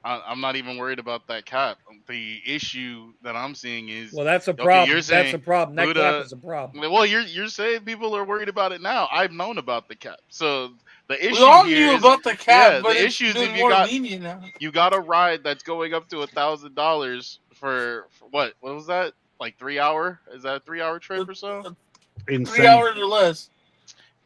I'm not even worried about that cap. The issue that I'm seeing is, Well, that's a okay, you're problem. That's a saying problem. That cap Buddha. is a problem. Well, you're saying people are worried about it now. I've known about the cap. So the We issue all here knew is, about the cap, yeah, but the it's issue is been if more lenient now. you got a ride that's going up to $1,000 for what was that, like 3 hour? Is that a 3 hour trip Uh, or so? uh, three insane. hours or less.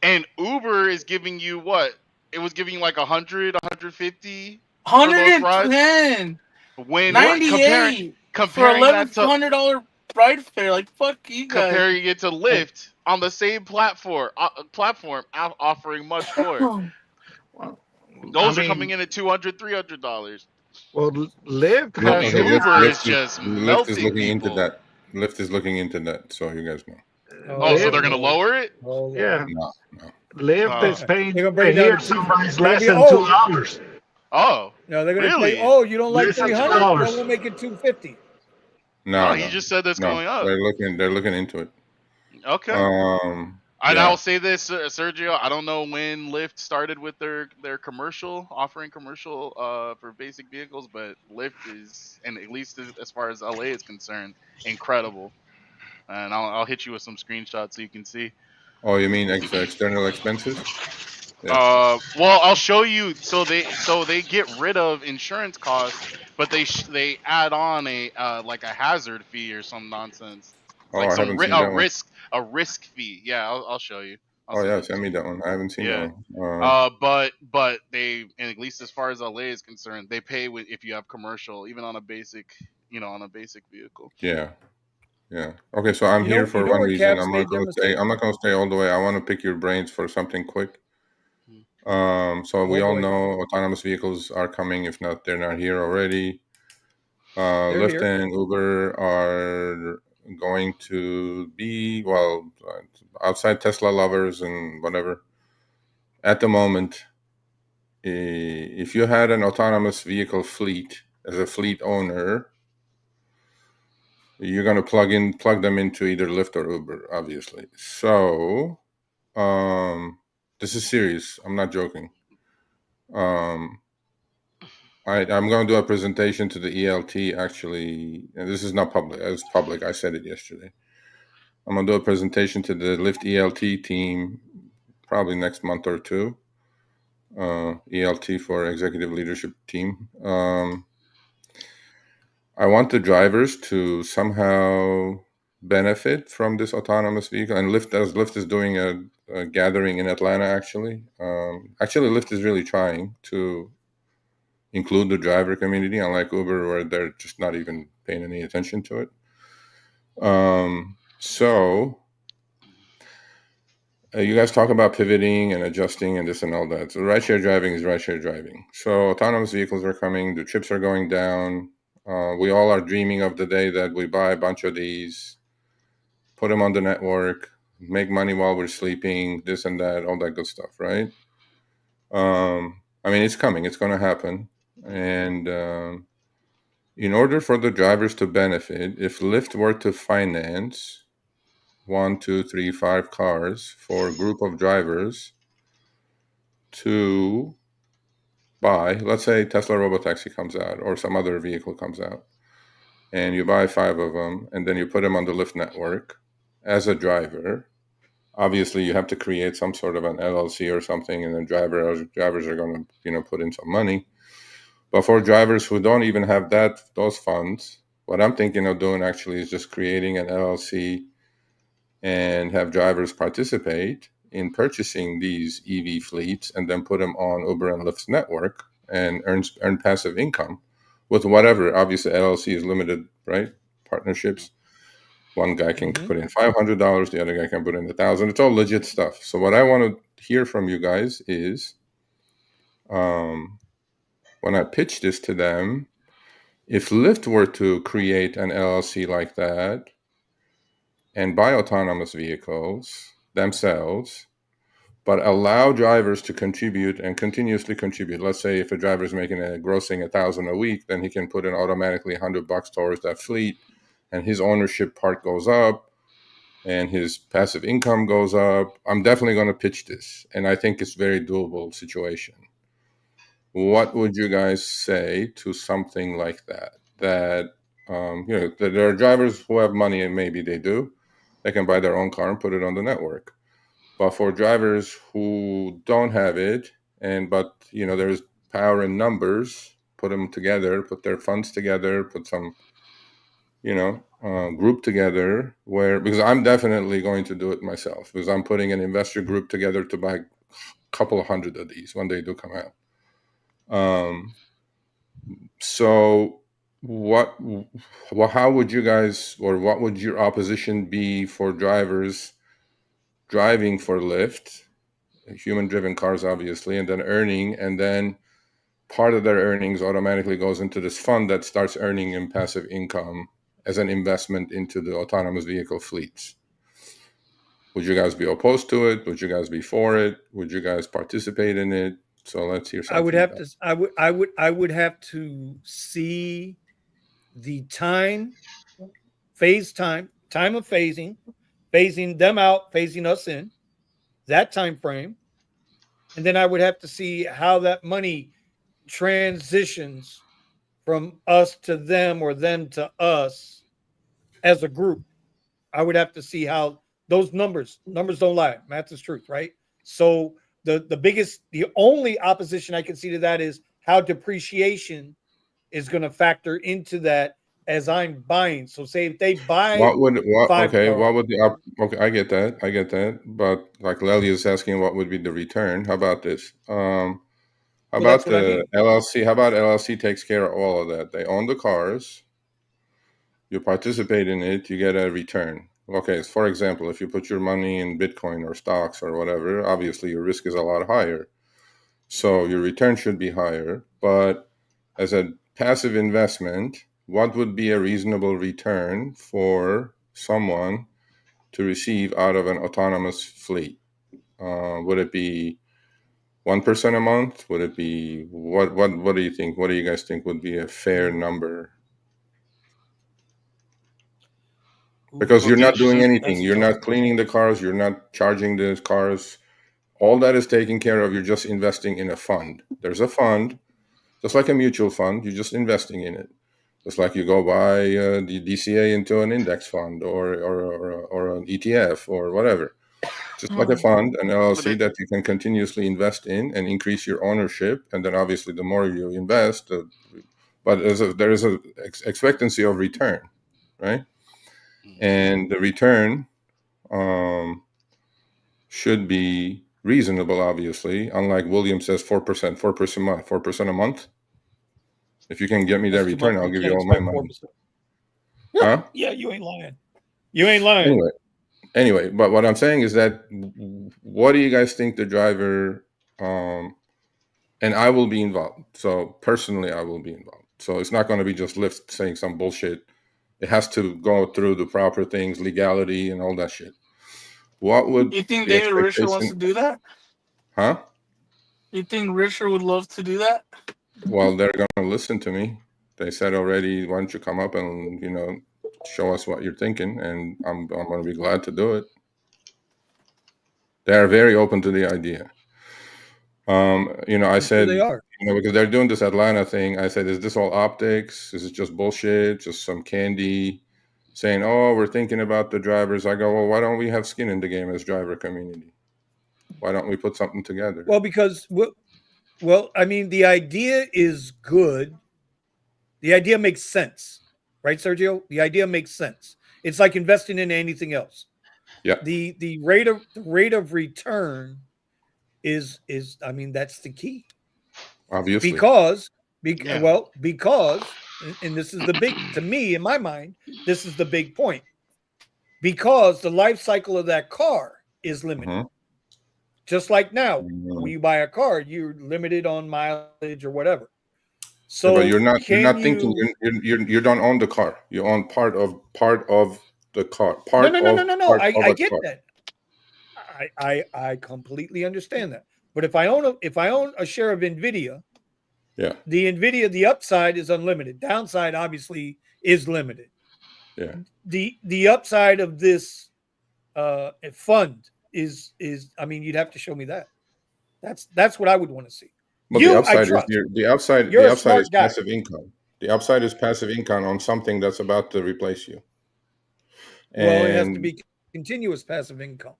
And Uber is giving you what? It was giving you like 100, 150 for those rides. 110, When What? comparing 98 for comparing that to $1,100 ride fare. Like, fuck you guys. comparing it to Lyft on the same offering much more. Well, I Those are coming mean, in at $200, $300. well, Lyft I Okay, has mean, its Uber is apps. just Lyft is melting looking into people. that. Lyft is looking into that, so you guys know. Oh, so Oh they're Lyft, gonna Lord. lower it? Oh Lord. yeah, No, no. Lyft Uh, is They're paying gonna bring it down here to two. some rides They're gonna less be than two oh dollars. oh, no, they're gonna tell you, really? oh, you don't like Less than two 300? Well, dollars. we'll make it 250. No, No, he no, just said that's no. going up. They're looking into it. Okay. And I Yeah. will say this, Sergio. I don't know when Lyft started with their commercial offering commercial for basic vehicles, but Lyft is, and at least as far as LA is concerned, incredible. And I'll hit you with some screenshots so you can see. Oh, you mean external expenses? Yeah. Well, I'll show you. So they get rid of insurance costs, but they add on a like a hazard fee or some nonsense, Oh, like I some haven't seen that one. a risk fee. Yeah, I'll show you. I'll Oh send yeah, it send to me you. that one. I haven't seen that Yeah. one. But they, and at least as far as LA is concerned, they pay with, if you have commercial, even on a basic, on a basic vehicle. Yeah. Yeah. Okay, so I'm You here know, for one where reason. Caps made their mistake? I'm not gonna stay all the way. I want to pick your brains for something quick. So we Oh all boy, know autonomous vehicles are coming. If not, they're not here already. they're Lyft here. and Uber are going to be, well, outside Tesla lovers and whatever. At the moment, if you had an autonomous vehicle fleet as a fleet owner, you're going to plug them into either Lyft or Uber, obviously. So this is serious. I'm not joking. I'm going to do a presentation to the ELT, actually, and this is not public. It's public. I said it yesterday. I'm going to do a presentation to the Lyft ELT team probably next month or two. ELT for Executive Leadership Team. I want the drivers to somehow benefit from this autonomous vehicle. And Lyft is doing a gathering in Atlanta, actually. Actually, Lyft is really trying to include the driver community, unlike Uber, where they're just not even paying any attention to it. So you guys talk about pivoting and adjusting and this and all that. So rideshare driving is rideshare driving. So autonomous vehicles are coming. The chips are going down. We all are dreaming of the day that we buy a bunch of these, put them on the network, make money while we're sleeping, this and that, all that good stuff, right? I mean, it's coming. It's going to happen. And in order for the drivers to benefit, if Lyft were to finance 1, 2, 3, 5 cars for a group of drivers to buy, let's say Tesla Robotaxi comes out or some other vehicle comes out, and you buy 5 of them, and then you put them on the Lyft network as a driver. Obviously, you have to create some sort of an LLC or something, and then drivers are going to put in some money. But for drivers who don't even have those funds, what I'm thinking of doing actually is just creating an LLC and have drivers participate in purchasing these EV fleets and then put them on Uber and Lyft's network and earn passive income with whatever. Obviously, LLC is limited, right? Partnerships. One guy can put in $500, the other guy can put in $1,000. It's all legit stuff. So what I want to hear from you guys is, when I pitch this to them, if Lyft were to create an LLC like that and buy autonomous vehicles themselves, but allow drivers to contribute and continuously contribute. Let's say if a driver is making grossing $1,000 a week, then he can put in automatically $100 towards that fleet, and his ownership part goes up, and his passive income goes up. I'm definitely going to pitch this, and I think it's a very doable situation. What would you guys say to something like that? That there are drivers who have money, and maybe they can buy their own car and put it on the network. But for drivers who don't have it, but there's power in numbers, put them together, put their funds together, put some group together, because I'm definitely going to do it myself, because I'm putting an investor group together to buy a couple of hundred of these when they do come out. So how would you guys, or what would your opposition be for drivers driving for Lyft, human-driven cars, obviously, and then earning, and then part of their earnings automatically goes into this fund that starts earning in passive income as an investment into the autonomous vehicle fleets? Would you guys be opposed to it? Would you guys be for it? Would you guys participate in it? So let's hear some I would feedback. have to. I would have to see the time of phasing them out, phasing us in, that time frame, and then I would have to see how that money transitions from us to them or them to us as a group. I would have to see how those numbers don't lie. Math is truth, right? So the only opposition I can see to that is how depreciation is going to factor into that as I'm buying. So say if they buy five cars, Okay, I get that. But like Lely is asking, what would be the return? How about this? How well, about that's what I the mean. LLC? How about LLC takes care of all of that? They own the cars. You participate in it, you get a return. Okay, so for example, if you put your money in Bitcoin or stocks or whatever, obviously your risk is a lot higher. So your return should be higher. But as a passive investment, what would be a reasonable return for someone to receive out of an autonomous fleet? Would it be 1% a month? Would it be what do you think? What do you guys think would be a fair number? Because you're not doing anything. You're not cleaning the cars. You're not charging the cars. All that is taken care of. You're just investing in a fund. There's a fund, just like a mutual fund. You're just investing in it. Just like you go buy the DCA into an index fund or an ETF or whatever. Just like a fund, an LLC that you can continuously invest in and increase your ownership. And then obviously the more you invest, the but there is a expectancy of return, right? And the return should be reasonable, obviously. Unlike William says 4%, 4% a month. If you can get me that That's too return, much. I'll You give can't you all my expect money. 4%. Huh? Yeah, you ain't lying. You ain't lying. Anyway, but what I'm saying is that what do you guys think the driver and I will be involved. So personally, I will be involved. So it's not going to be just Lyft saying some bullshit. It has to go through the proper things, legality and all that shit. What would You think the David Risher wants expectation? to do that? Huh? You think Risher would love to do that? Well, they're going to listen to me. They said already, why don't you come up and, show us what you're thinking? And I'm going to be glad to do it. They're very open to the idea. I said, they are. because they're doing this Atlanta thing. I said, is this all optics? Is it just bullshit? Just some candy saying, oh, we're thinking about the drivers. I go, well, why don't we have skin in the game as driver community? Why don't we put something together? Well, because I mean, the idea is good. The idea makes sense, right, Sergio? The idea makes sense. It's like investing in anything else. Yeah. The rate of return is I mean, that's the key. Obviously. Because and this is the big, to me, in my mind, this is the big point. Because the life cycle of that car is limited. Mhm. Just like now, when you buy a car, you're limited on mileage or whatever. So, but you're not thinking you don't own the car. You own part of the car. No. I get that. I completely understand that. But if I own a share of Nvidia, yeah, the upside is unlimited. Downside obviously is limited. Yeah. The upside of this fund is I mean, you'd have to show me that. That's what I would want to see. But You, the I upside trust. is the upside. You're The a upside is smart guy. passive income. The upside is passive income on something that's about to replace you. Well, it has to be continuous passive income.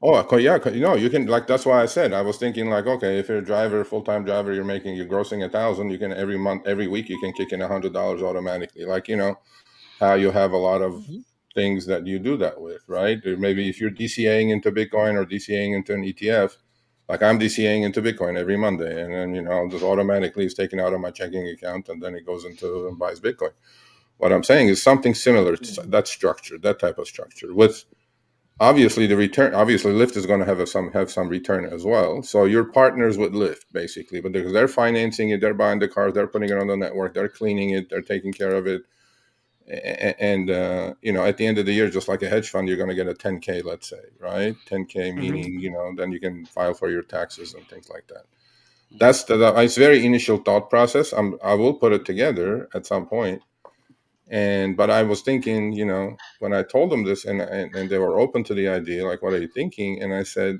Oh, yeah, you can, like, that's why I said, I was thinking, like, okay, if you're a driver, full-time driver, you're grossing 1,000, you can every week you can kick in $100 automatically. Like, how you have a lot of things that you do that with, right? Or maybe if you're DCAing into Bitcoin or DCAing into an ETF, like I'm DCAing into Bitcoin every Monday, and then, just automatically it's taken out of my checking account and then it goes into and buys Bitcoin. What I'm saying is something similar to that structure, that type of structure with, obviously the return. Obviously, Lyft is going to have some return as well. So you're partners with Lyft basically, but because they're financing it, they're buying the cars, they're putting it on the network, they're cleaning it, they're taking care of it, and at the end of the year, just like a hedge fund, you're going to get a 10K, let's say, right? 10K meaning then you can file for your taxes and things like that. That's it's very initial thought process. I will put it together at some point. But I was thinking, when I told them this and they were open to the idea, like, what are you thinking? And I said,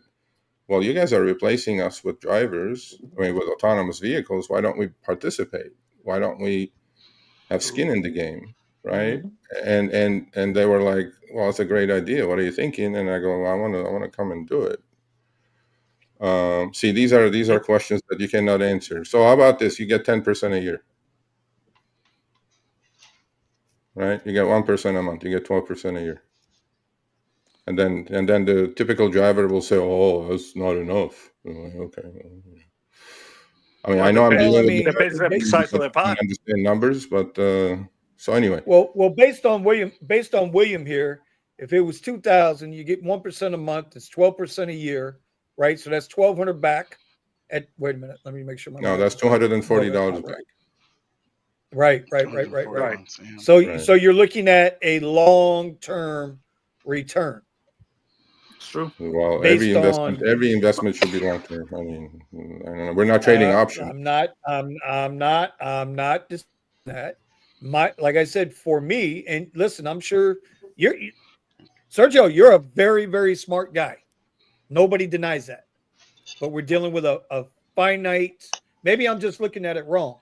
well, you guys are replacing us with drivers, with autonomous vehicles. Why don't we participate? Why don't we have skin in the game? Right. And they were like, well, it's a great idea. What are you thinking? And I go, well, I want to come and do it. See, these are questions that you cannot answer. So how about this? You get 10% a year. Right? You get 1% a month. You get 12% a year. And then the typical driver will say, "Oh, that's not enough." I'm like, okay. I mean, I know I'm dealing with depends on the size of the I pot. understand numbers, but so anyway. Well, based on William here, if it was 2,000, you get 1% a month. It's 12% a year, right? So that's 1,200 back. Wait a minute, let me make sure my No, that's $240 back. Right. Yeah. So you're looking at a long-term return. It's true. Well, every investment should be long term. I mean, I don't know. We're not trading options. I'm not disputing that. Like I said, for me, and listen, I'm sure Sergio, you're a very, very smart guy. Nobody denies that. But we're dealing with a finite, maybe I'm just looking at it wrong,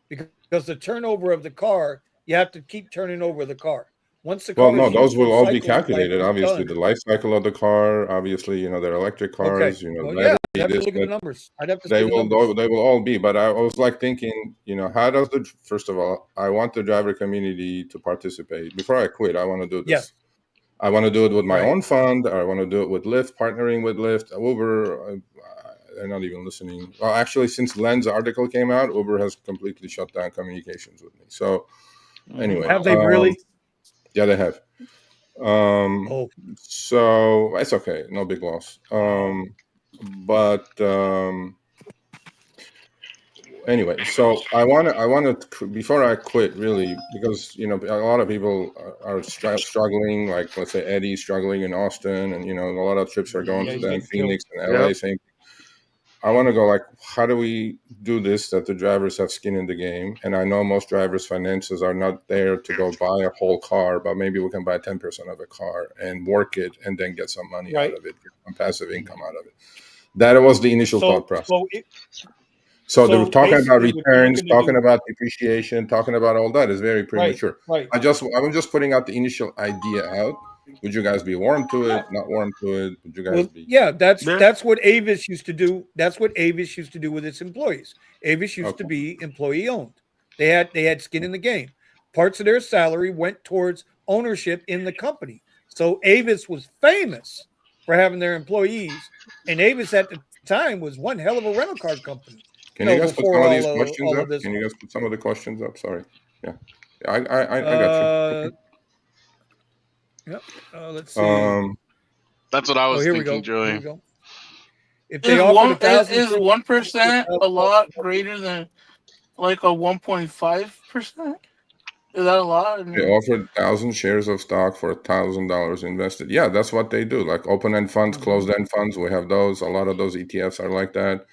because the turnover of the car, you have to keep turning over the car. Once the Well, car no, is those used will full all be cycle life, calculated. it's Obviously, done. the life cycle of the car. Obviously, they're electric Okay. cars. Well, Battery, yeah, I'd have to this, look at the that. numbers. I'd have to They see the numbers. they will all be. But I was like thinking, how does the first of all, I want the driver community to participate. Before I quit, I want to do this. Yes. I want to do it with my Right. own fund. I want to do it with Lyft, partnering with Lyft, Uber. They're not even listening. Well, actually, since Len's article came out, Uber has completely shut down communications with me. So anyway, Have they really? yeah, they have. Oh, So it's okay, no big loss. But anyway, so I want to before I quit, really, because a lot of people are struggling. Like, let's say Eddie's struggling in Austin, and a lot of trips are going yeah, to he's them, getting killed. Phoenix and LA. Same. I want to go like, how do we do this that the drivers have skin in the game? And I know most drivers' finances are not there to go buy a whole car, but maybe we can buy 10% of a car and work it and then get some money out Right. of it, get some passive income out of it. That was the initial thought process. So they were So talking about basically what you're returns, looking to talking do. about depreciation, talking about all that is very premature. Right. I'm just putting out the initial idea out. Would you guys be warm to it? Not warm to it? Would you guys Well, be? yeah, that's what Avis used to do. That's what Avis used to do with its employees. Avis used to Okay. be employee owned. They had skin in the game. Parts of their salary went towards ownership in the company. So Avis was famous for having their employees, and Avis at the time was one hell of a rental car company. Can you guys put Before some of all these of questions all up? of this. Can you guys put some of the questions up? Sorry. Yeah. I got you. Okay. Yep. Let's see. That's what I Oh, was here we thinking, go. Here we Joey. go. If they offered 1,000 is shares, 1% a lot greater than like a 1.5%? Is that a lot? I They mean, offered 1,000 shares of stock for $1,000 invested. Yeah, that's what they do. Like open-end funds, closed-end funds. We have those. A lot of those ETFs are like that.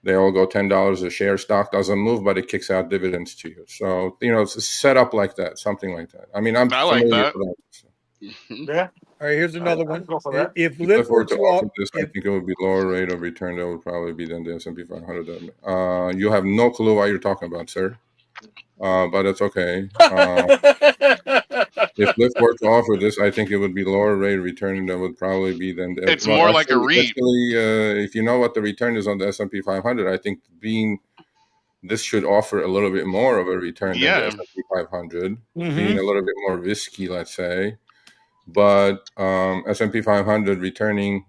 They all go $10 a share. Stock doesn't move, but it kicks out dividends to you. So, it's set up like that, something like that. I mean, I'm I like familiar that. with that. yeah. all right, here's another one. Go for that. If If Lyft we were were to to offer offer, this, I think it would be lower rate of return. That would probably be than the S&P 500. You have no clue what you're talking about, sir. But it's okay. If Lyft were to offer this, I think it would be lower rate of return than would probably be than It's more like a REIT. if you know what the return is on the S&P 500, I think this should offer a little bit more of a return than the Yeah. S&P 500, being a little bit more risky, let's say. But S&P 500 returning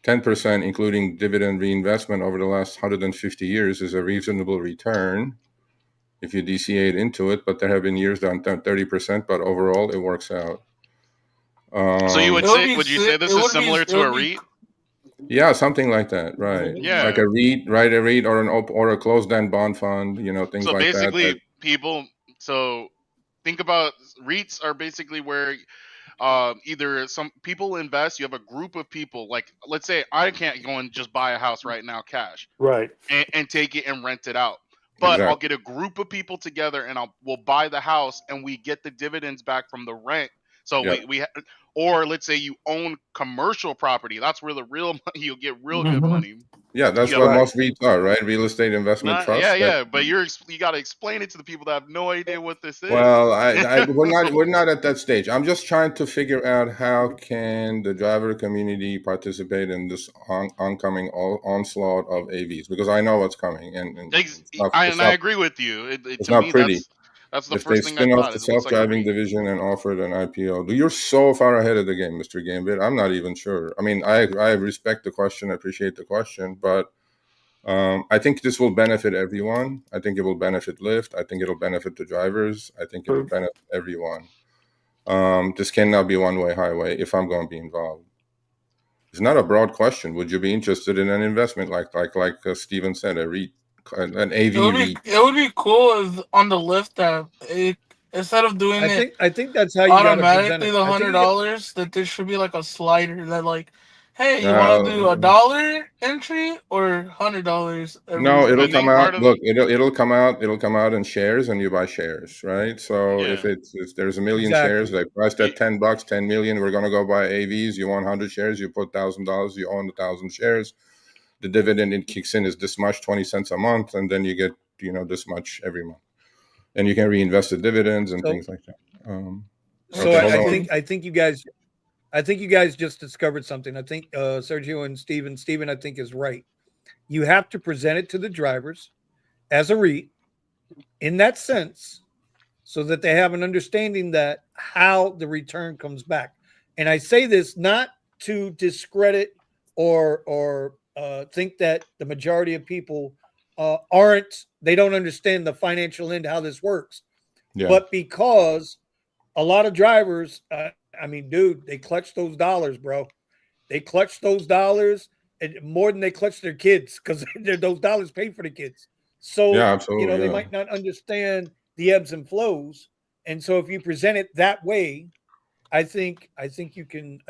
10%, including dividend reinvestment over the last 150 years, is a reasonable return if you DCA into it. But there have been years down 30%, but overall it works out. So you would you say this is similar to a REIT? Yeah, something like that, right? Yeah. Like a REIT, right? A REIT or a closed-end bond fund, things So like that. basically, so think about REITs are basically where either some people invest. You have a group of people. Like, let's say I can't go and just buy a house right now, cash, Right. and take it and rent it out. But I'll get a group of people together and we'll buy the house and we get the dividends back from the rent. So Yep. or let's say you own commercial property. That's where the real money, you'll get real good money. Yeah, that's what most REITs are, right? Real estate investment trusts. Yeah. But you got to explain it to the people that have no idea what this is. Well, we're not at that stage. I'm just trying to figure out how can the driver community participate in this oncoming onslaught of AVs, because I know what's coming, and I agree with you. it's To not me, pretty. that's the If they first thing I spin off thought. the It looks like a self-driving REIT. division and offered an IPO, you're so far ahead of the game, Mr. Gambit. I'm not even sure. I mean, I respect the question, appreciate the question, but I think this will benefit everyone. I think it will benefit Lyft. I think it'll benefit the drivers. I think it'll benefit everyone. This cannot be a one-way highway if I'm going to be involved. It's not a broad question. Would you be interested in an investment like Steven said, a REIT, an AV REIT? It would be cool if on the Lyft app, instead of doing I think that's how you got to present automatically it. the $100, that there should be like a slider that like, hey, you want to do $1 entry or $100 every No, month? it'll come out. Look, it'll come out. It'll come out in shares, and you buy shares, right? So if there's a million shares, they priced at $10, 10 million. We're gonna go buy AVs. You want 100 shares? You put $1,000. You own 1,000 shares. The dividend it kicks in is this much, 20 cents a month, and then you get this much every month, and you can reinvest the dividends and things like that. So Okay, hold on. I think you guys just discovered something. I think Sergio and Steven, I think is right. You have to present it to the drivers as a REIT in that sense, so that they have an understanding that how the return comes back. And I say this not to discredit or think that the majority of people they don't understand the financial end, how this works, Yeah, but because a lot of drivers, I mean, dude, they clutch those dollars, bro. They clutch those dollars and more than they clutch their kids because those dollars pay for the kids. yeah, So, absolutely. they Yeah, might not understand the ebbs and flows. And so if you present it that way, I think you can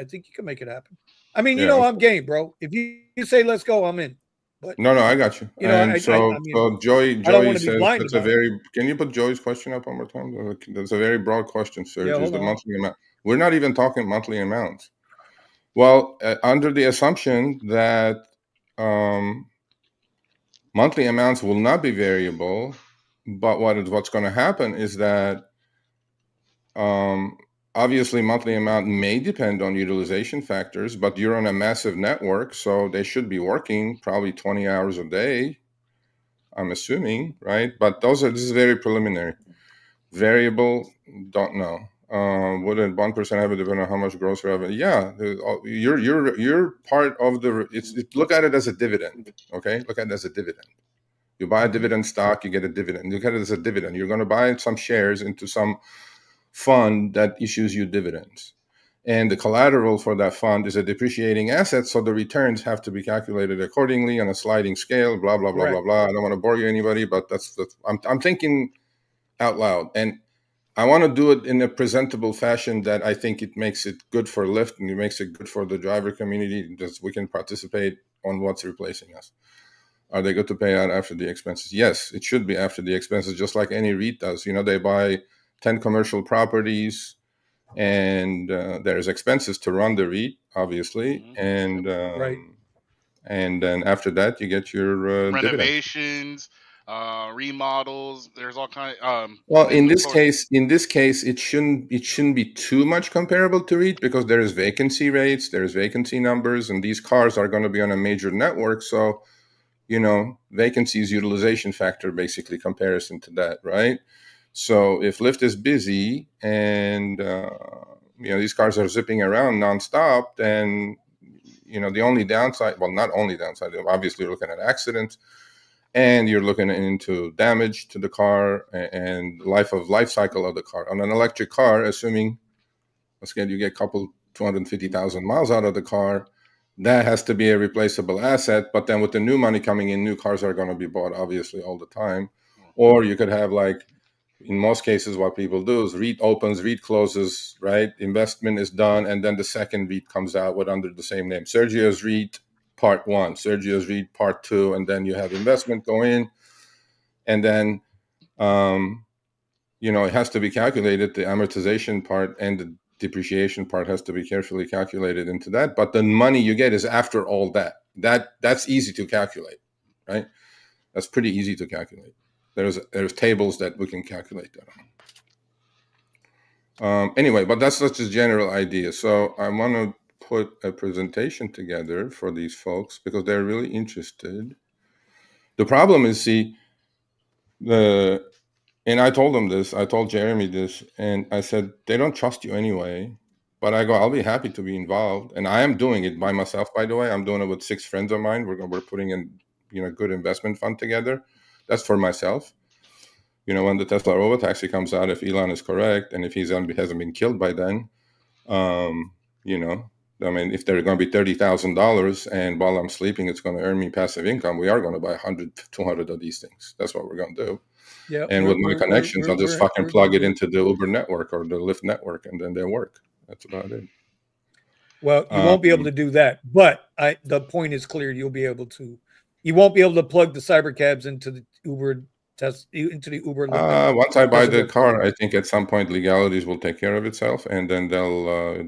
make it happen. I mean, yeah. I'm game, bro. If you say let's go, I'm in. But No, no, I got you. And I mean, so I don't Joey want to be says blind that's a about it. very. Can you put Joey's question up one more time? That's a very broad question, Yeah, Serge. Is hold the on. monthly amount? We're not even talking monthly amounts. Well, under the assumption that um, monthly amounts will not be variable, but what's going to happen is that um, obviously monthly amount may depend on utilization factors, but you're on a massive network, so they should be working probably 20 hours a day, I'm assuming, right? But this is very preliminary. Variable, don't know. Would a 1% have it depend on how much gross revenue? Yeah, you're part of the. Look at it as a dividend. Okay, look at it as a dividend. You buy a dividend stock, you get a dividend. Look at it as a dividend. You're going to buy some shares into some fund that issues you dividends. And the collateral for that fund is a depreciating asset, so the returns have to be calculated accordingly on a sliding scale, blah, blah, blah, blah, blah. I don't want to bore you anybody, but I'm thinking out loud. And I want to do it in a presentable fashion that I think it makes it good for Lyft and it makes it good for the driver community, that we can participate on what's replacing us. Are they good to pay out after the expenses? Yes, it should be after the expenses, just like any REIT does. They buy 10 commercial properties, and there's expenses to run the REIT, obviously, and Right. and then after that you get your dividend. Renovations, remodels. There's all kind of Well, in this inventory. case, it shouldn't be too much comparable to REIT because there's vacancy rates, there's vacancy numbers, and these cars are going to be on a major network, so vacancy is utilization factor, basically comparison to that, right? So if Lyft is busy and these cars are zipping around nonstop, then the only downside, well, not only downside, obviously you're looking at accidents and you're looking into damage to the car and life cycle of the car. On an electric car, assuming you get a couple 250,000 miles out of the car, that has to be a replaceable asset. But then with the new money coming in, new cars are going to be bought obviously all the time. Or you could have, like in most cases, what people do is REIT opens, REIT closes, right? Investment is done, and then the second REIT comes out with under the same name. Sergio's REIT Part 1, Sergio's REIT Part 2, and then you have investment go in, and then it has to be calculated. The amortization part and the depreciation part has to be carefully calculated into that. But the money you get is after all that. That's easy to calculate, right? That's pretty easy to calculate. There's tables that we can calculate that on. Anyway, but that's just a general idea. So I want to put a presentation together for these folks because they're really interested. The problem is, and I told them this, I told Jeremy this, and I said, they don't trust you anyway. But I go, I'll be happy to be involved. And I am doing it by myself, by the way. I'm doing it with 6 friends of mine. We're putting in, a good investment fund together. That's for myself. When the Tesla Robotaxi comes out, if Elon is correct, and if he hasn't been killed by then, if they're going to be $30,000 and while I'm sleeping, it's going to earn me passive income, we are going to buy 100, 200 of these things. That's what we're going to do. Yeah, and with my connections, I'll just fucking plug it into the Uber network or the Lyft network, and then they work. That's about it. Well, you won't be able to do that, but the point is clear. You won't be able to plug the cyber cabs into the Uber into the Uber. Once I buy the car, I think at some point legalities will take care of itself, and then they'll,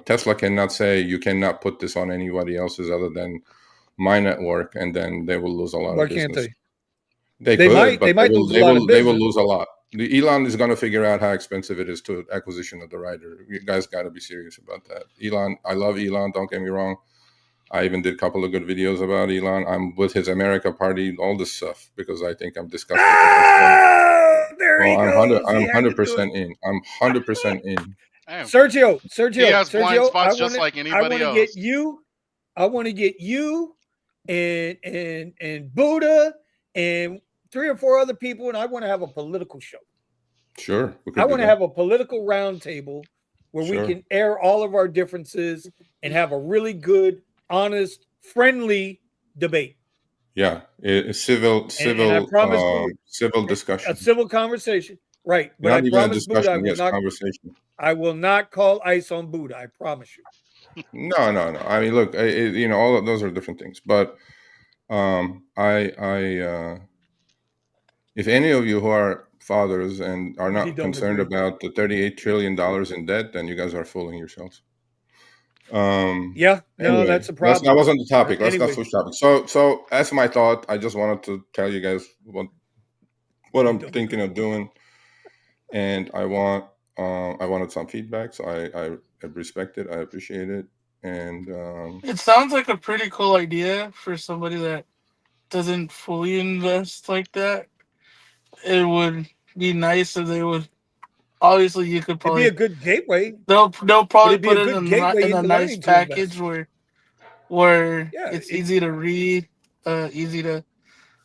Tesla cannot say you cannot put this on anybody else's other than my network, and then they will lose a lot of business. Can't they? They could, might, but they might lose a lot of business. They will lose a lot. The Elon is going to figure out how expensive it is to acquisition of the rider. You guys got to be serious about that. Elon, I love Elon. Don't get me wrong. I even did a couple of good videos about Elon. I'm with his America party, all this stuff, because I think I'm disgusted. There he goes. I'm He had to do 100% in. I'm 100% in. Damn. Sergio, He has blind Sergio, spots just like I anybody want to else. get you. I want to get you and Buddha and 3 or 4 other people, and I want to have a political show. Sure. I want to have a political roundtable where we can air all of our differences and have a really good, honest, friendly debate. Yeah, civil discussion. A civil conversation, right? But Not I even promise a discussion, Buddha, conversation. I will not call ice on Buddha. I promise you. No. I mean, look, all of those are different things. But if any of you who are fathers and are not concerned about the $38 trillion in debt, then you guys are fooling yourselves. Anyway, that's a problem. That wasn't the topic. Let's not switch topics. So that's my thought. I just wanted to tell you guys what I'm thinking of doing, and I wanted some feedback. So I respect it. I appreciate it, and it sounds like a pretty cool idea for somebody that doesn't fully invest like that. It would be nice if they would. Obviously, you could probably. It'd be a good gateway. They'll probably put it in a nice package where it's easy to read, easy to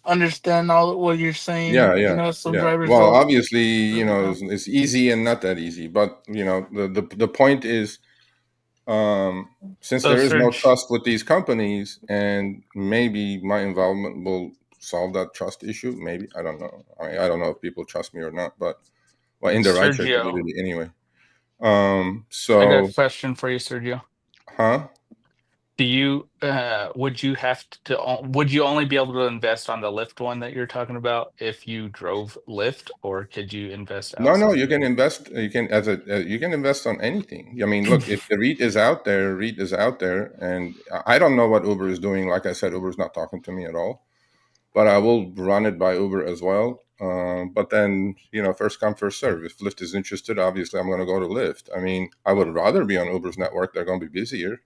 understand all what you're saying. Yeah. Some drivers. Well, obviously, it's easy and not that easy. But the point is, since there is no trust with these companies, and maybe my involvement will solve that trust issue. Maybe, I don't know. I don't know if people trust me or not, but in the rideshare community anyway. So I got a question for you, Sergio. Huh? Do you would you only be able to invest on the Lyft one that you're talking about if you drove Lyft, or could you invest outside? No, you can invest. You can you can invest on anything. I mean, look, if the REIT is out there, and I don't know what Uber is doing. Like I said, Uber's not talking to me at all, but I will run it by Uber as well. But then, first come, first serve. If Lyft is interested, obviously I'm going to go to Lyft. I mean, I would rather be on Uber's network. They're going to be busier.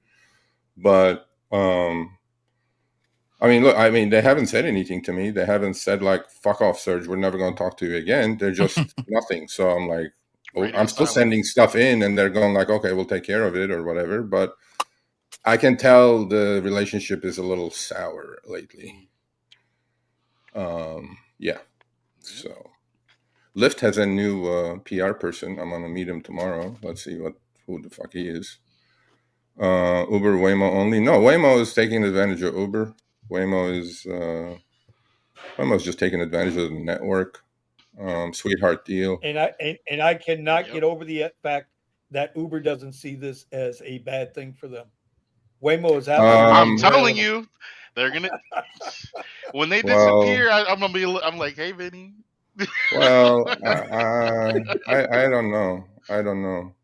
But, they haven't said anything to me. They haven't said like, fuck off, Serge. We're never going to talk to you again. They're just nothing. So I'm like, I'm still sending stuff in, and they're going like, okay, we'll take care of it or whatever. But I can tell the relationship is a little sour lately. Yeah. So Lyft has a new PR person. I'm gonna meet him tomorrow. Let's see who the fuck he is. Uber Waymo only. No, Waymo is taking advantage of Uber. Waymo's just taking advantage of the network. Sweetheart deal. And I cannot get over the fact that Uber doesn't see this as a bad thing for them. Waymo is I'm telling you, they're gonna when they disappear. I'm like, hey, Vinny. Well, I don't know. I don't know.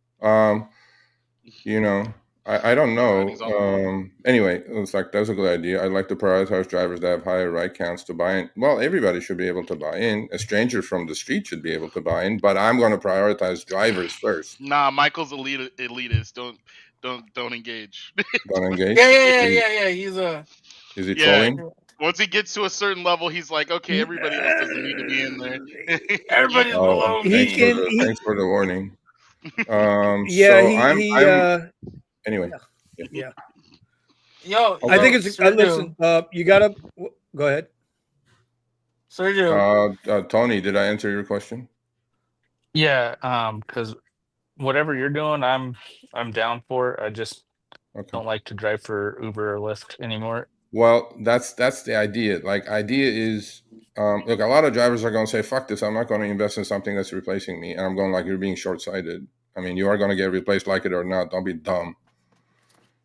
I don't know. Anyway, it's like, that's a good idea. I'd like to prioritize drivers that have higher ride counts to buy in. Well, everybody should be able to buy in. A stranger from the street should be able to buy in, but I'm going to prioritize drivers first. Nah, Michael's elitist. Don't engage. Don't engage? Yeah. Is he trolling? Once he gets to a certain level, he's like, okay, everybody else doesn't need to be in there. Everybody's below me. Thanks for the warning. Anyway. Yeah. Yo, I think it's listen. You gotta go ahead, Sergio. Tony, did I answer your question? Yeah, because whatever you're doing, I'm down for. I just don't like to drive for Uber or Lyft anymore. Well, that's the idea. Like, idea is, look, a lot of drivers are going to say, fuck this, I'm not going to invest in something that's replacing me. And I'm going like, you're being short-sighted. I mean, you are going to get replaced, like it or not. Don't be dumb.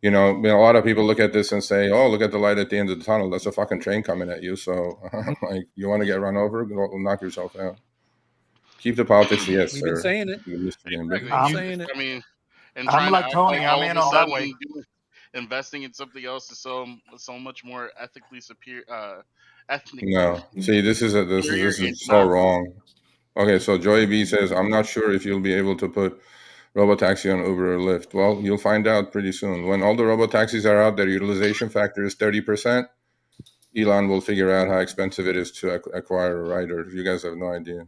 A lot of people look at this and say, oh, look at the light at the end of the tunnel. That's a fucking train coming at you. So, like, you want to get run over? Go knock yourself out. Keep the politics, yes, We've been sir. saying it. I'm saying it. I mean, and I'm like Tony. I'm in on that way. Investing in something else is so much more ethically superior. No, see, this is so wrong. Okay, so Joey B says, I'm not sure if you'll be able to put robotaxi on Uber or Lyft. Well, you'll find out pretty soon. When all the robotaxis are out, their utilization factor is 30%. Elon will figure out how expensive it is to acquire a rider. You guys have no idea.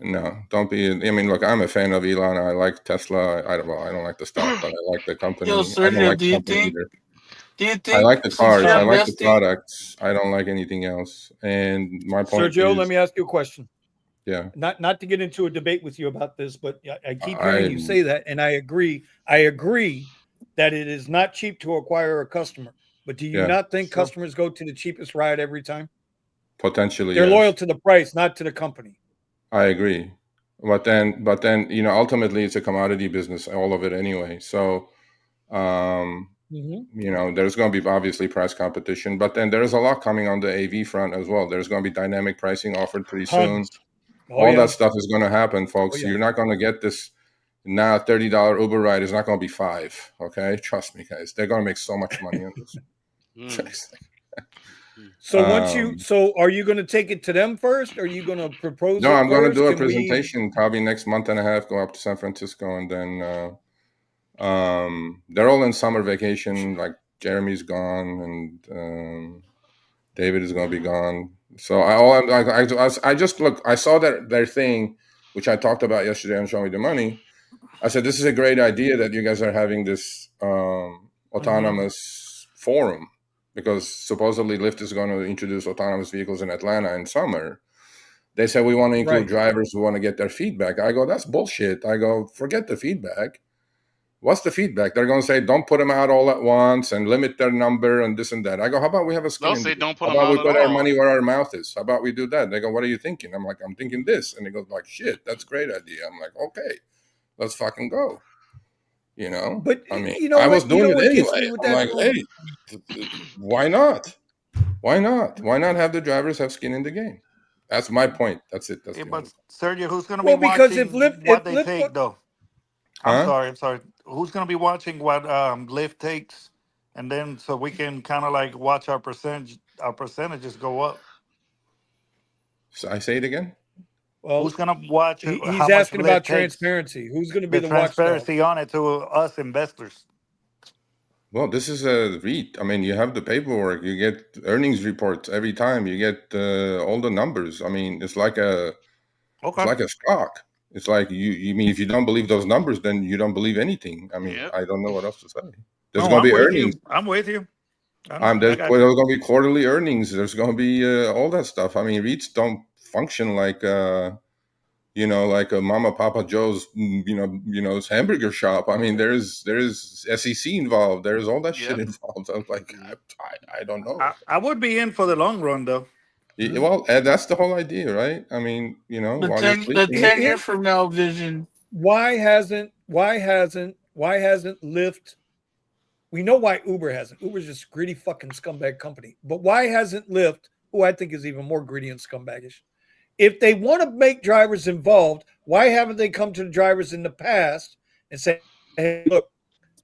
No, don't be. I mean, look, I'm a fan of Elon. I like Tesla. I don't like the stock, but I like the Yo, company. I don't Sergio, like the company either. do you I think like the since cars. you're I like the investing, products. I don't like anything else. And my point Sergio, let is, me ask you a question. yeah, Not to get into a debate with you about this, but I keep hearing I you say that, and I agree. I agree that it is not cheap to acquire a customer. But do you yeah, not think sure. customers go to the cheapest ride every time? Potentially They're loyal yes. to the price, not to the company. I agree. But then, ultimately it's a commodity business, all of it anyway. So, there's going to be obviously price competition, but then there's a lot coming on the AV front as well. There's going to be dynamic pricing offered pretty soon. Tons. Oh All yeah. that stuff is going to happen, Oh folks. yeah. You're not going to get this now. $30 Uber ride is not going to be $5. Okay, trust me, guys. They're going to make so much money on this. So are you going to take it to them first? Or are you going to propose No, it I'm going to first? do a Can we? presentation probably next month and a half. Go up to San Francisco, and then they're all in summer vacation. Like Jeremy's gone, and David is going to be gone. So I just look. I saw their thing, which I talked about yesterday on Show Me the Money. I said this is a great idea that you guys are having this autonomous forum, because supposedly Lyft is going to introduce autonomous vehicles in Atlanta in summer. They said we want to include drivers who want to get their feedback. I go, that's bullshit. I go, forget the feedback. What's the feedback? They're going to say, don't put them out all at once and limit their number and this and that. I go, how about we have a skin They'll in the say game? don't put How them about out we at put our all. money where our mouth is? How about we do that? They go, what are you thinking? I'm like, I'm thinking this. And he goes like, shit, that's a great idea. I'm like, okay, let's fucking go. But I mean, you know I was what? You doing know it what gets me anyway. with I'm that like, though? hey, why not? Why not? Why not have the drivers have skin in the game? That's my point. That's it. That's Yeah, the only but point. Sergio, who's going to be Well, because if watching Lyft what if they Lyft take, though? Huh? I'm sorry. Who's going to be watching what Lyft takes, and then so we can kind of like watch our percentages go up. So I say it again. Who's well, going to watch how he's much asking about Lyft takes? transparency. Who's going to be The the watchdog? transparency on it to us investors. Well, this is a REIT. I mean, you have the paperwork. You get earnings reports every time. You get all the numbers. I mean, it's like a Okay. stock. It's like you mean if you don't believe those numbers, then you don't believe anything. I mean, Yep. I don't know what else to say. There's No, going to I'm be with earnings. you. I'm with you. I know. There's I got you. going to be quarterly earnings. There's going to be all that stuff. I mean, REITs don't function like like a Mama Papa Joe's, hamburger shop. I mean, there's SEC involved. There's all that shit Yep. involved. I was like, I don't know. I would be in for the long run, though. Well, that's the whole idea, right? I mean, the while you're the sleeping. 10 year from now vision. Why hasn't Lyft? We know why Uber hasn't. Uber's just a greedy fucking scumbag company. But why hasn't Lyft, who I think is even more greedy and scumbaggish, if they want to make drivers involved, why haven't they come to the drivers in the past and say, hey, look,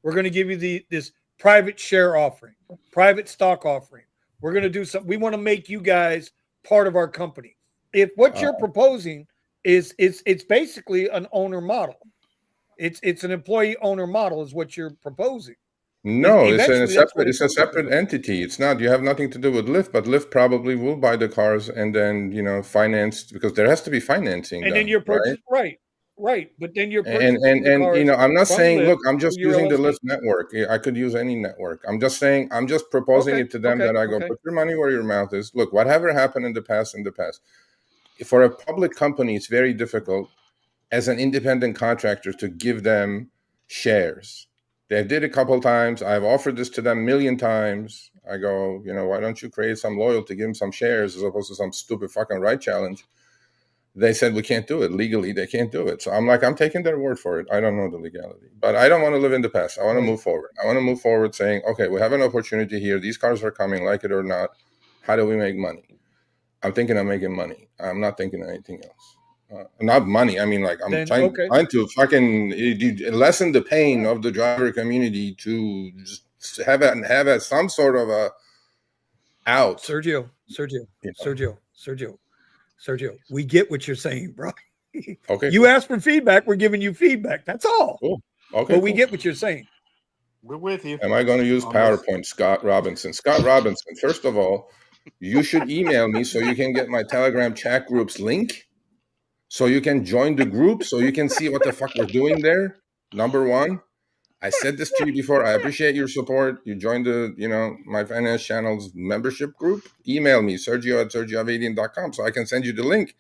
we're going to give you this private share offering, private stock offering. We're going to do something. We want to make you guys part of our company. If what you're proposing it's basically an owner model. It's an employee owner model is what you're proposing. No, Eventually that's what it's it's a going to be. separate entity. It's not. You have nothing to do with Lyft, but Lyft probably will buy the cars and then financed, because there has to be financing And then done, you're right? right. But then you're And purchasing the cars I'm not from saying, Lyft look, I'm just through your using the LLC. Lyft network. I could use any network. I'm just saying, I'm just proposing it to them that I go, Okay. put your money where your mouth is. Look, whatever happened in the past. For a public company, it's very difficult as an independent contractor to give them shares. They did a couple times. I've offered this to them a million times. I go, why don't you create some loyalty, give them some shares as opposed to some stupid fucking right challenge? They said we can't do it legally. They can't do it. So I'm like, I'm taking their word for it. I don't know the legality, but I don't want to live in the past. I want to move forward. I want to move forward saying, okay, we have an opportunity here. These cars are coming, like it or not. How do we make money? I'm thinking of making money. I'm not thinking of anything else. Not money. I mean, like I'm trying to fucking lessen the pain of the driver community to just have some sort of a out. Sergio. Sergio, we get what you're saying, bro. Okay, You cool. asked for feedback, we're giving you feedback. That's all. Cool. Okay, But we cool. get what you're saying. We're with you. Am I going to use on this. PowerPoint, Scott Robinson? Scott Robinson, first of all, you should email me so you can get my Telegram chat group's link, so you can join the group, so you can see what the fuck we're doing there. Number one, I said this to you before. I appreciate your support. You joined the, my finance channel's membership group. Email me, sergio@sergioavadian.com, so I can send you the link.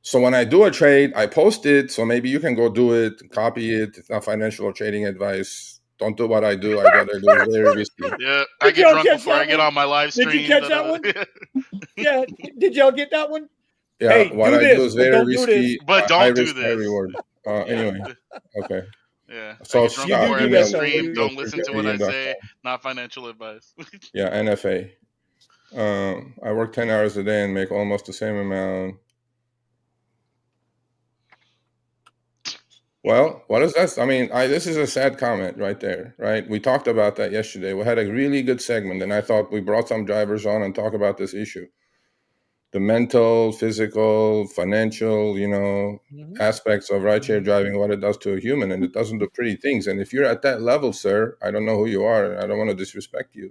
So when I do a trade, I post it. So maybe you can go do it, copy it. It's not financial or trading advice. Don't do what I do. I got to do it very risky. Yeah, I Did get y'all drunk catch before I that get one? on my live Did stream. you catch that one? Yeah. Did y'all get that one? Yeah, Hey, what do I do this, is but very don't do this. risky. But High don't do risk, high this. reward. Anyway, okay. Yeah, I So get drunk You do Scott, before do every that email though. me, stream. You, Don't listen to what I say. sergioavadian.com. Not financial advice. Yeah, NFA. I work 10 hours a day and make almost the same amount. Well, what is that? I mean, this is a sad comment right there, right? We talked about that yesterday. We had a really good segment, and I thought we brought some drivers on and talk about this issue. The mental, physical, financial, aspects of rideshare driving, what it does to a human, and it doesn't do pretty things. And if you're at that level, sir, I don't know who you are, and I don't want to disrespect you,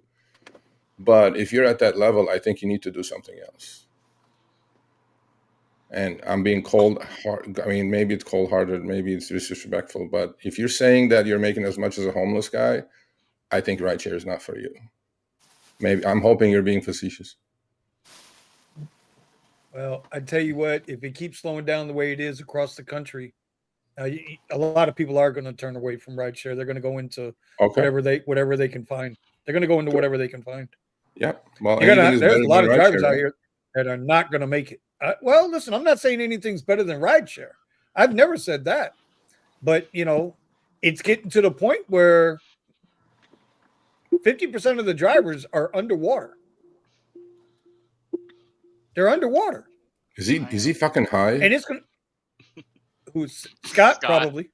but if you're at that level, I think you need to do something else. And I'm being cold hard. I mean, maybe it's cold-hearted, maybe it's disrespectful, but if you're saying that you're making as much as a homeless guy, I think rideshare is not for you. Maybe I'm hoping you're being facetious. well, I tell you what, if it keeps slowing down the way it is across the country, a lot of people are going to turn away from rideshare. They're going to go into Okay. whatever they can find. They're going to go into whatever they can find. Yeah. Well, anything is better There's a lot than of drivers rideshare, out right? here that are not going to make it. Well, listen, I'm not saying anything's better than rideshare. I've never said that, but it's getting to the point where 50% of the drivers are underwater. They're underwater. Is he fucking high? And it's going to, who's Scott? Probably.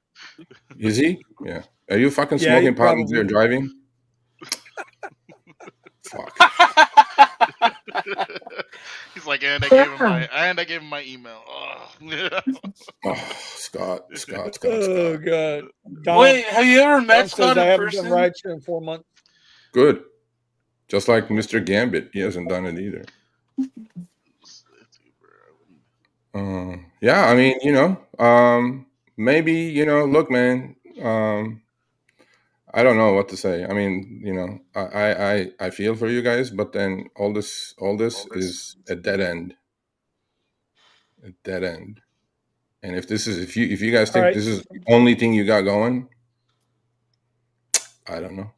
Is he? Yeah. Are you fucking smoking pot and you're driving? Fuck. He's like, and I gave him my email. Oh, Scott. Oh God. Tom, wait, have you ever met Scott in person? I haven't done rideshare in 4 months. Good. Just like Mr. Gambit, he hasn't done it either. Yeah, I mean, maybe, look, man, I don't know what to say. I mean, I feel for you guys, but then all this is a dead end. A dead end. And if you guys think this is the only thing you got going, I don't know.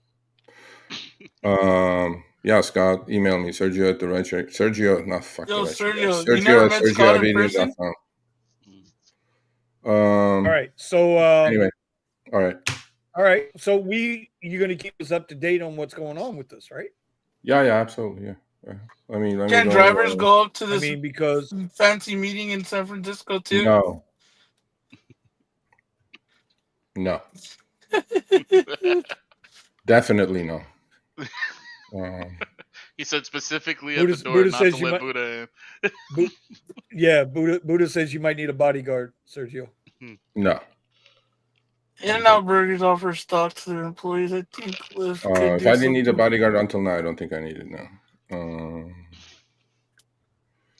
Yeah, Scott, email me, Sergio at the Rideshare. Sergio, not fuck Yo, the Sergio, Sergio you never at met Scott in person? All right. So anyway, all right. So you're going to keep us up to date on what's going on with this, right? Yeah, absolutely. Yeah. Let me Can drivers go up to this because fancy meeting in San Francisco too? No. Definitely no. He said specifically at the door not to let Buddha in. Yeah, Buddha says you might need a bodyguard, Sergio. No. In-N-Out Burgers offers stock to their employees. I think Lyft could if I didn't need a bodyguard until now, I don't think I need it now.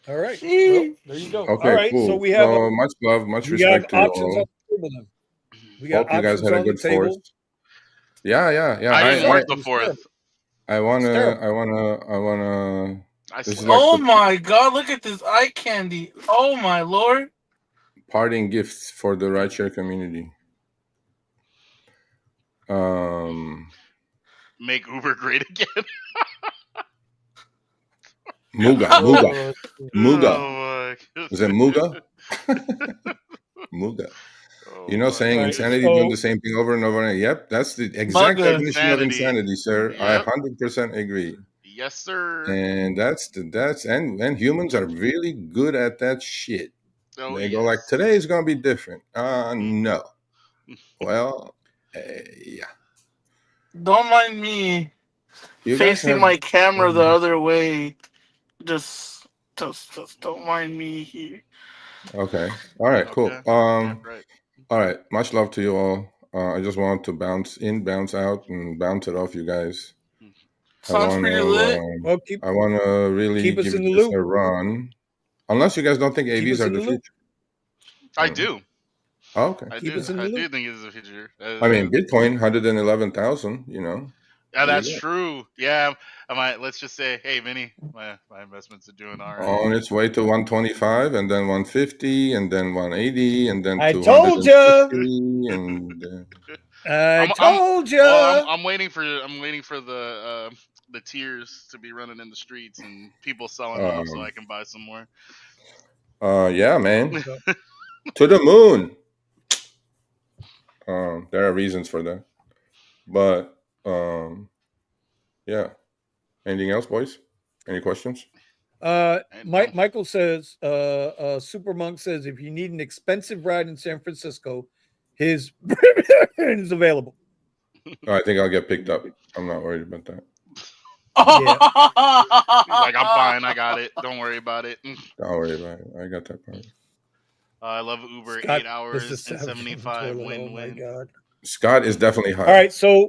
All right. Well, there you go. Okay, all right. cool. So we have much love, much respect to you all. On the table then. We got hope you guys had a good fourth. Yeah. I didn't work the fourth. I wanna. Oh my God! Look at this eye candy. Oh my Lord! Parting gifts for the rideshare community. Make Uber great again. Muga. Oh, is it Muga? Muga. Saying insanity, doing the same thing over and over again. Yep, that's the exact definition of insanity, sir. Yep. I 100% agree. Yes, sir. And and humans are really good at that shit. They go like, today is gonna be different. No. Well, yeah. Don't mind me facing my camera the other way. Just Just don't mind me here. Okay. All right. Cool. Okay. Yeah, right. All right. Much love to you all. I just want to bounce in, bounce out, and bounce it off you guys. Sounds pretty lit. Well, I want to really keep us give in the this loop. a run. Unless you guys don't think Keep AVs us are in the the loop. future. I do. Oh, okay. I Keep do. us in the I do loop. think it is the future. I mean, Bitcoin 111,000. You know. Yeah, There you that's go. true. Yeah, I might. Let's just say, hey, Vinny, my investments are doing all right. On its way to 125, and then 150, and then 180, and then I 250, told ya. and I I'm told ya. well. I'm waiting for the tiers to be running in the streets and people selling off so I can buy some more. yeah, man, to the moon. There are reasons for that, but yeah. Anything else, boys? Any questions? Michael says, Super Monk says, if you need an expensive ride in San Francisco, his is available. I think I'll get picked up. I'm not worried about that. Yeah. He's like, I'm fine. I got it. Don't worry about it. Don't worry about it. I got that part. I love Uber. Scott 8 hours is and 75 win-win. Oh my god. Scott is definitely high. All right, so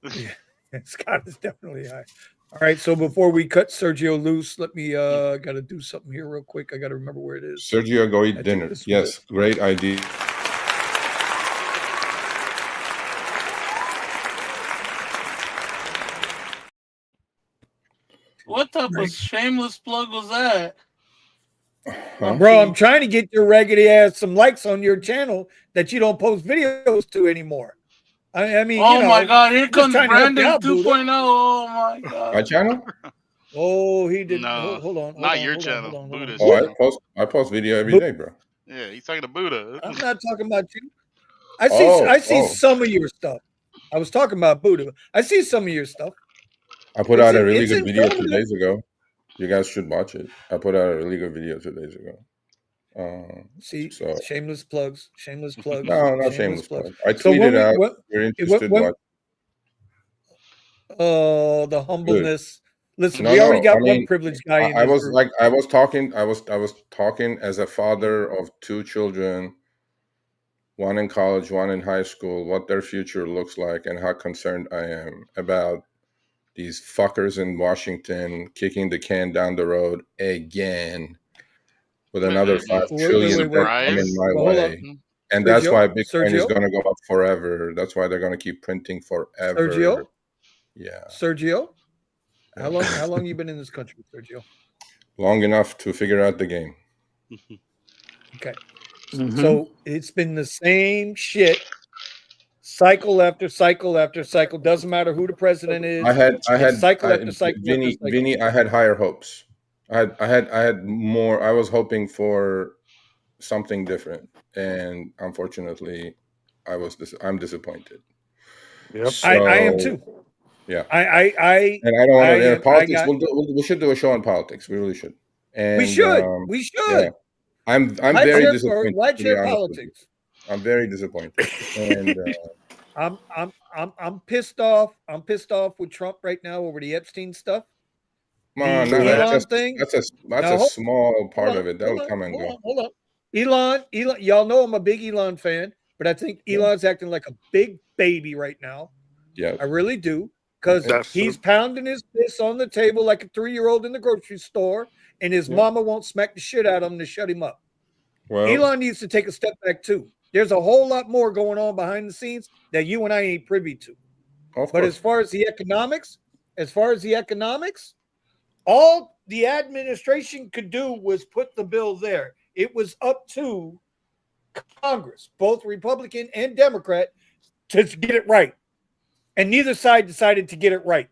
Yeah. Scott is definitely high. All right, so before we cut Sergio loose, let me gotta do something here real quick. I gotta remember where it is. Sergio, go eat think dinner. this was Yes, great idea. What type of shameless plug was that? Huh? Bro, I'm trying to get your raggedy ass some likes on your channel that you don't post videos to anymore. I mean, Oh you know, my god, here just comes trying to help you Brandon out, Buddha. 2.0. Oh my god. My channel? Oh, he did. No, Hold on. not your channel. Buddha's Oh, channel. I post video every day, bro. Yeah, he's talking to Buddha. I'm not talking about you. I see Oh. some of your stuff. I was talking about Buddha. I see some of your stuff. I put out a really it's good video 2 informative. days ago. You guys should watch it. I put out a really good video 2 days ago. See, so shameless plugs. Shameless plugs. no, not shameless plugs. plug. I So when tweeted out. You're interested. when, What? oh, the humbleness. Listen, No, we already got I mean, one privileged guy in I this was group. like, I was talking as a father of 2 children, one in college, one in high school, what their future looks like, and how concerned I am about these fuckers in Washington kicking the can down the road again with another 5 trillion debt coming my Well, hold way. on. And that's Sergio, why Bitcoin is Sergio? going to go up forever. That's why they're going to keep printing forever. Sergio? Yeah. Sergio? How long you been in this country, Sergio? Long enough to figure out the game. Okay. So it's been the same shit cycle after cycle after cycle. Doesn't matter who the president is. I had cycle after cycle Vinny, after cycle. Vinny, I had higher hopes. I had more. I was hoping for something different, and unfortunately, I'm disappointed. Yep. So, I am too. Yeah. And I don't want to air politics. We should do a show on politics. We really should. And we should. Yeah. I'm very disappointed. Rideshare politics. I'm very disappointed. And I'm pissed off. I'm pissed off with Trump right now over the Epstein stuff. Man, Elon thing. That's a small part of it. That'll come and go. Hold on. Elon, y'all know I'm a big Elon fan, but I think Elon's acting like a big baby right now. Yeah. I really do. Because he's pounding his fist on the table like a 3-year-old in the grocery store, and his mama won't smack the shit out of him to shut him up. Well, Elon needs to take a step back too. There's a whole lot more going on behind the scenes that you and I ain't privy to. But as far as the economics, all the administration could do was put the bill there. It was up to Congress, both Republican and Democrat, to get it right. And neither side decided to get it right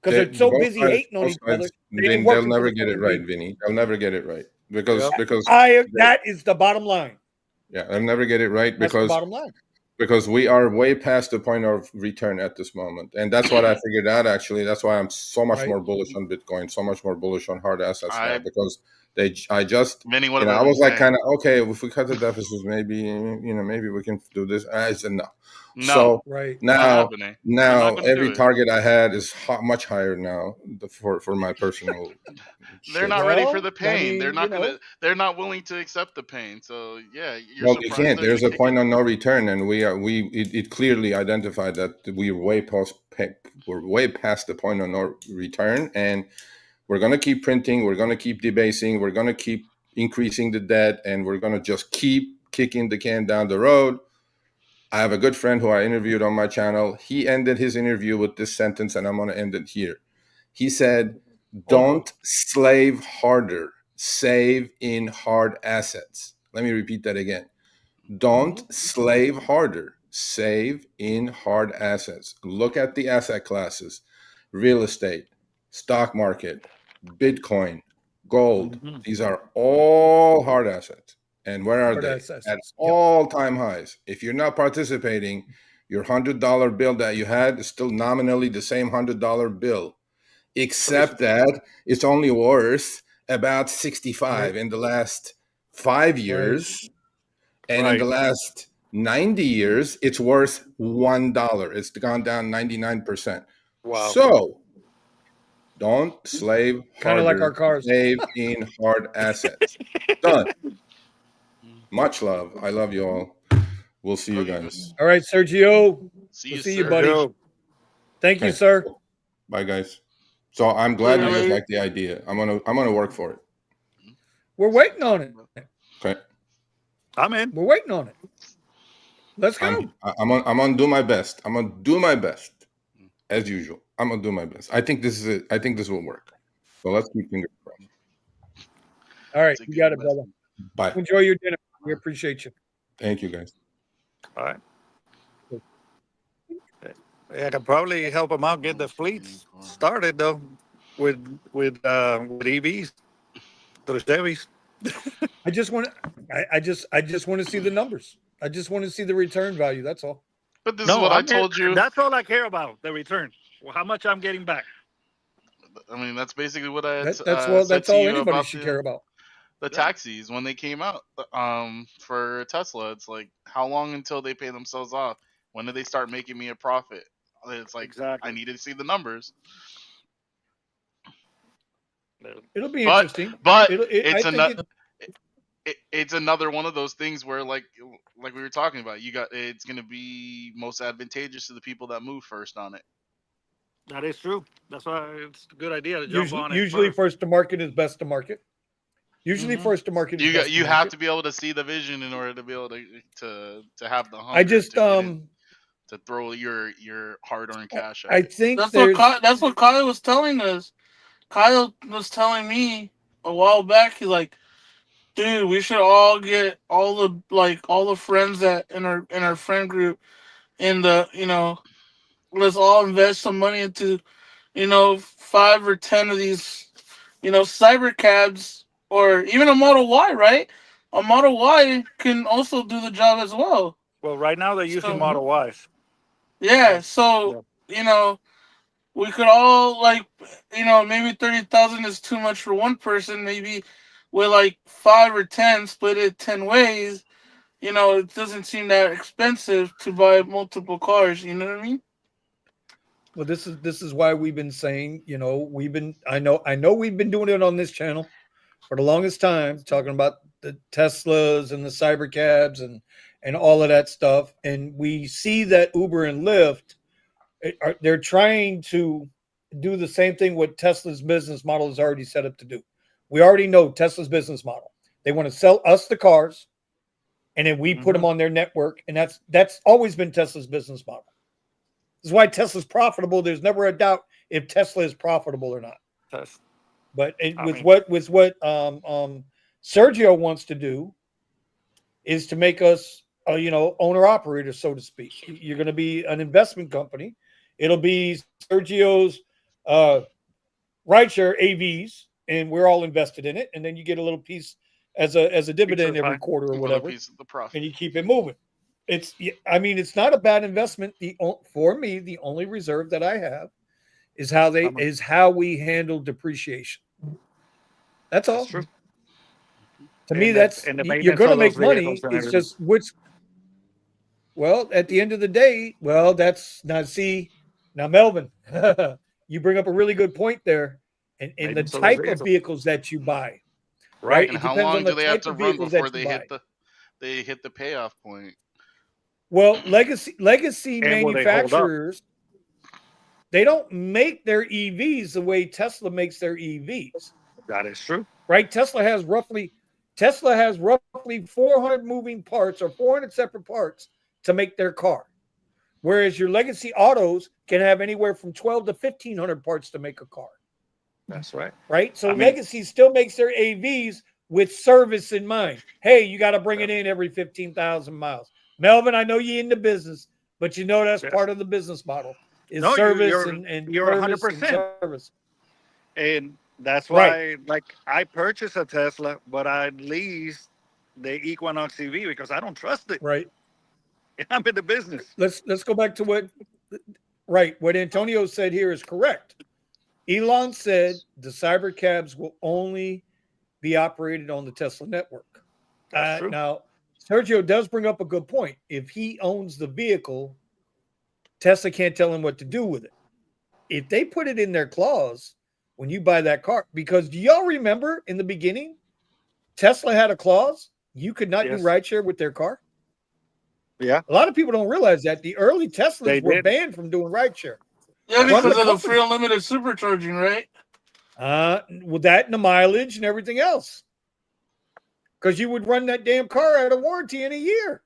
because they're so busy hating on each other. They'll never get it right, Vinny. They'll never get it right because that is the bottom line. Yeah, they'll never get it right because bottom line. Because we are way past the point of return at this moment, and that's what I figured out. Actually, that's why I'm so much more bullish on Bitcoin, so much more bullish on hard assets now, because I just, Vinny, what I about was like saying? kind of, okay, if we cut the deficits, maybe, maybe we can do this. I said no. No, So Right. not now, happening. They're not going to every do it. target I had is much higher now for my personal They're shit. not ready for Well, the I pain. They're mean, not gonna. They're not willing to accept the pain. So yeah, you're Well, you surprised can't. they're There's a taking point it. of no return, and it clearly identified that we're way past the point of no return, and we're going to keep printing, we're going to keep debasing, we're going to keep increasing the debt, and we're going to just keep kicking the can down the road. I have a good friend who I interviewed on my channel. He ended his interview with this sentence, and I'm going to end it here. He said, oh boy. "Don't slave harder, save in hard assets." Let me repeat that again. Don't slave harder, save in hard assets. Look at the asset classes: real estate, stock market, Bitcoin, gold. Mhm. These are all hard assets. And where are Hard they? assets. At Yep. all-time highs. If you're not participating, your $100 bill that you had is still nominally the same $100 bill, except that it's only worth about 65 Right. in the last 5 Right. years. And in the Right. last 90 years, it's worth $1. It's gone down 99%. Wow. So don't slave Kind of like our harder, cars. save in hard assets. Done. Much love. I love you all. We'll see you Okay. guys. All right, Sergio. See We'll you, see you, sir. buddy. Joe. Thank you, Okay. sir. Bye, guys. So I'm glad you guys like the idea. I'm gonna work for it. We're waiting on it. Okay. I'm in. We're waiting on it. Let's go. I'm gonna do my best. I'm gonna do my best as usual. I'm gonna do my best. I think this is it. I think this will work. So let's keep fingers crossed. All right, It's a you good got it, brother. investment. Bye. Enjoy your dinner. We appreciate you. Thank you, guys. All right. Yeah, I can probably help them out get the fleets started though, with EVs, the Chevys. I just want to. I just want to see the numbers. I just want to see the return value. That's all. But this is No, what I told you. that's all I care about, the return. Well, how much I'm getting back. I mean, that's basically what I had That's said that's to all you anybody about should care about. the taxis when they came out. For Tesla, it's like how long until they pay themselves off? When do they start making me a profit? It's like Exactly. I need to see the numbers. It'll be But interesting. but I it's think another. It's another one of those things where like we were talking about, it's going to be most advantageous to the people that move first on it. That is true. That's why it's a good idea to jump on it. usually First. first to market is best to market. Usually Mhm. first to market is best to You market. have to be able to see the vision in order to be able to have the hunger I just to get in, to throw your hard-earned cash at I it. think That's what Kyle was telling us. Kyle was telling me a while back. He's like, dude, we should all get all the friends that in our friend group in the let's all invest some money into 5 or 10 of these cyber cabs or even a Model Y, right? A Model Y can also do the job as well. Well, right now they're using So Model Ys. yeah, so we could all maybe 30,000 is too much for one person. Maybe with like 5 or 10, split it 10 ways. It doesn't seem that expensive to buy multiple cars. You know what I mean? Well, this is why we've been saying, I know we've been doing it on this channel for the longest time, talking about the Teslas and the cyber cabs and all of that stuff. And we see that Uber and Lyft they're trying to do the same thing what Tesla's business model is already set up to do. We already know Tesla's business model. They want to sell us the cars, and then we put them on their network, and that's always been Tesla's business model. This is why Tesla's profitable. There's never a doubt if Tesla is profitable or not. But what Sergio wants to do is to make us, owner operator, so to speak. You're going to be an investment company. It'll be Sergio's rideshare AVs, and we're all invested in it. And then you get a little piece as a dividend every quarter or whatever, piece of the profit. and you keep it moving. It's not a bad investment. For me, the only reserve that I have is how we handle depreciation. That's all. True. To me, that's and the you're maintenance going to of those make vehicles money. and It's everything. just which. Well, at the end of the day, well, that's now see now Melvin, you bring up a really good point there, and the Maintenance of those type of vehicles. vehicles that you buy, right? Right. And It how depends on long the do they have type to of run vehicles before that you they buy. hit the payoff point? Well, legacy And will they hold up? manufacturers, they don't make their EVs the way Tesla makes their EVs. That is true. Right? Tesla has roughly 400 moving parts or 400 separate parts to make their car. Whereas your legacy autos can have anywhere from 12 to 1500 parts to make a car. That's right. Right? So I mean, legacy still makes their AVs with service in mind. Hey, you got to bring it in every 15,000 miles. Melvin, I know you're in the business, but you know that's yes. part of the business model is No, service you're and you're service and 100%. service. And that's Right. why, like, I purchased a Tesla, but I leased the Equinox EV because I don't trust it. Right. And I'm in the business. Let's go back to what Antonio said here is correct. Elon said the cyber cabs will only be operated on the Tesla network. That's true. Now, Sergio does bring up a good point. If he owns the vehicle, Tesla can't tell him what to do with it. If they put it in their clause when you buy that car, because do y'all remember in the beginning, Tesla had a clause you could not do Yes. rideshare with their car? Yeah, A lot of people don't realize that the early they Teslas were did. banned from doing rideshare. Yeah, That's From because the of the company. free unlimited supercharging, right? With that and the mileage and everything else. Because you would run that damn car out of warranty in a year.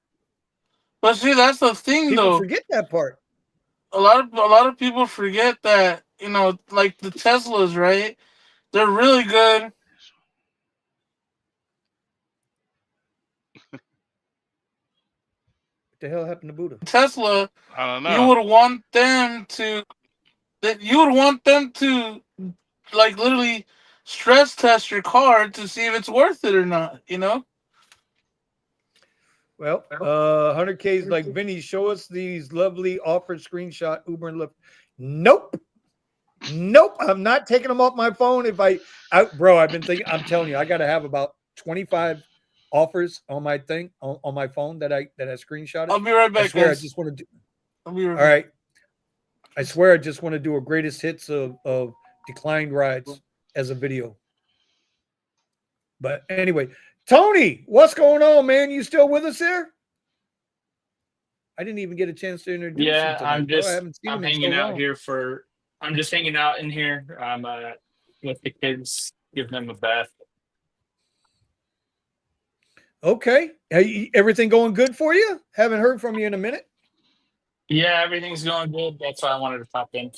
But see, that's the thing, People though. forget that part. A lot of people forget that, you know, like the Teslas, right? They're really good. What the hell happened to Buddha? Tesla, I don't you know. would want them to like literally stress test your car to see if it's worth it or not, you know? Well, 100K is like, Vinny, show us these lovely offered screenshot Uber and Lyft. Nope. I'm not taking them off my phone. Bro, I've been thinking, I'm telling you, I got to have about 25 offers on my thing on my phone that I screenshotted. I'll be right back, I swear, guys. I just want to do. I'll be right All back. right. I swear, I just want to do a greatest hits of declined rides as a video. But anyway, Tony, what's going on, man? You still with us here? I didn't even get a chance to introduce him Yeah, tonight, bro. I haven't seen I'm him in so hanging out long. here I'm just hanging out in here. I'm with the kids, giving them a bath. Okay. Hey, everything going good for you? Haven't heard from you in a minute. Yeah, everything's going good. That's why I wanted to pop in.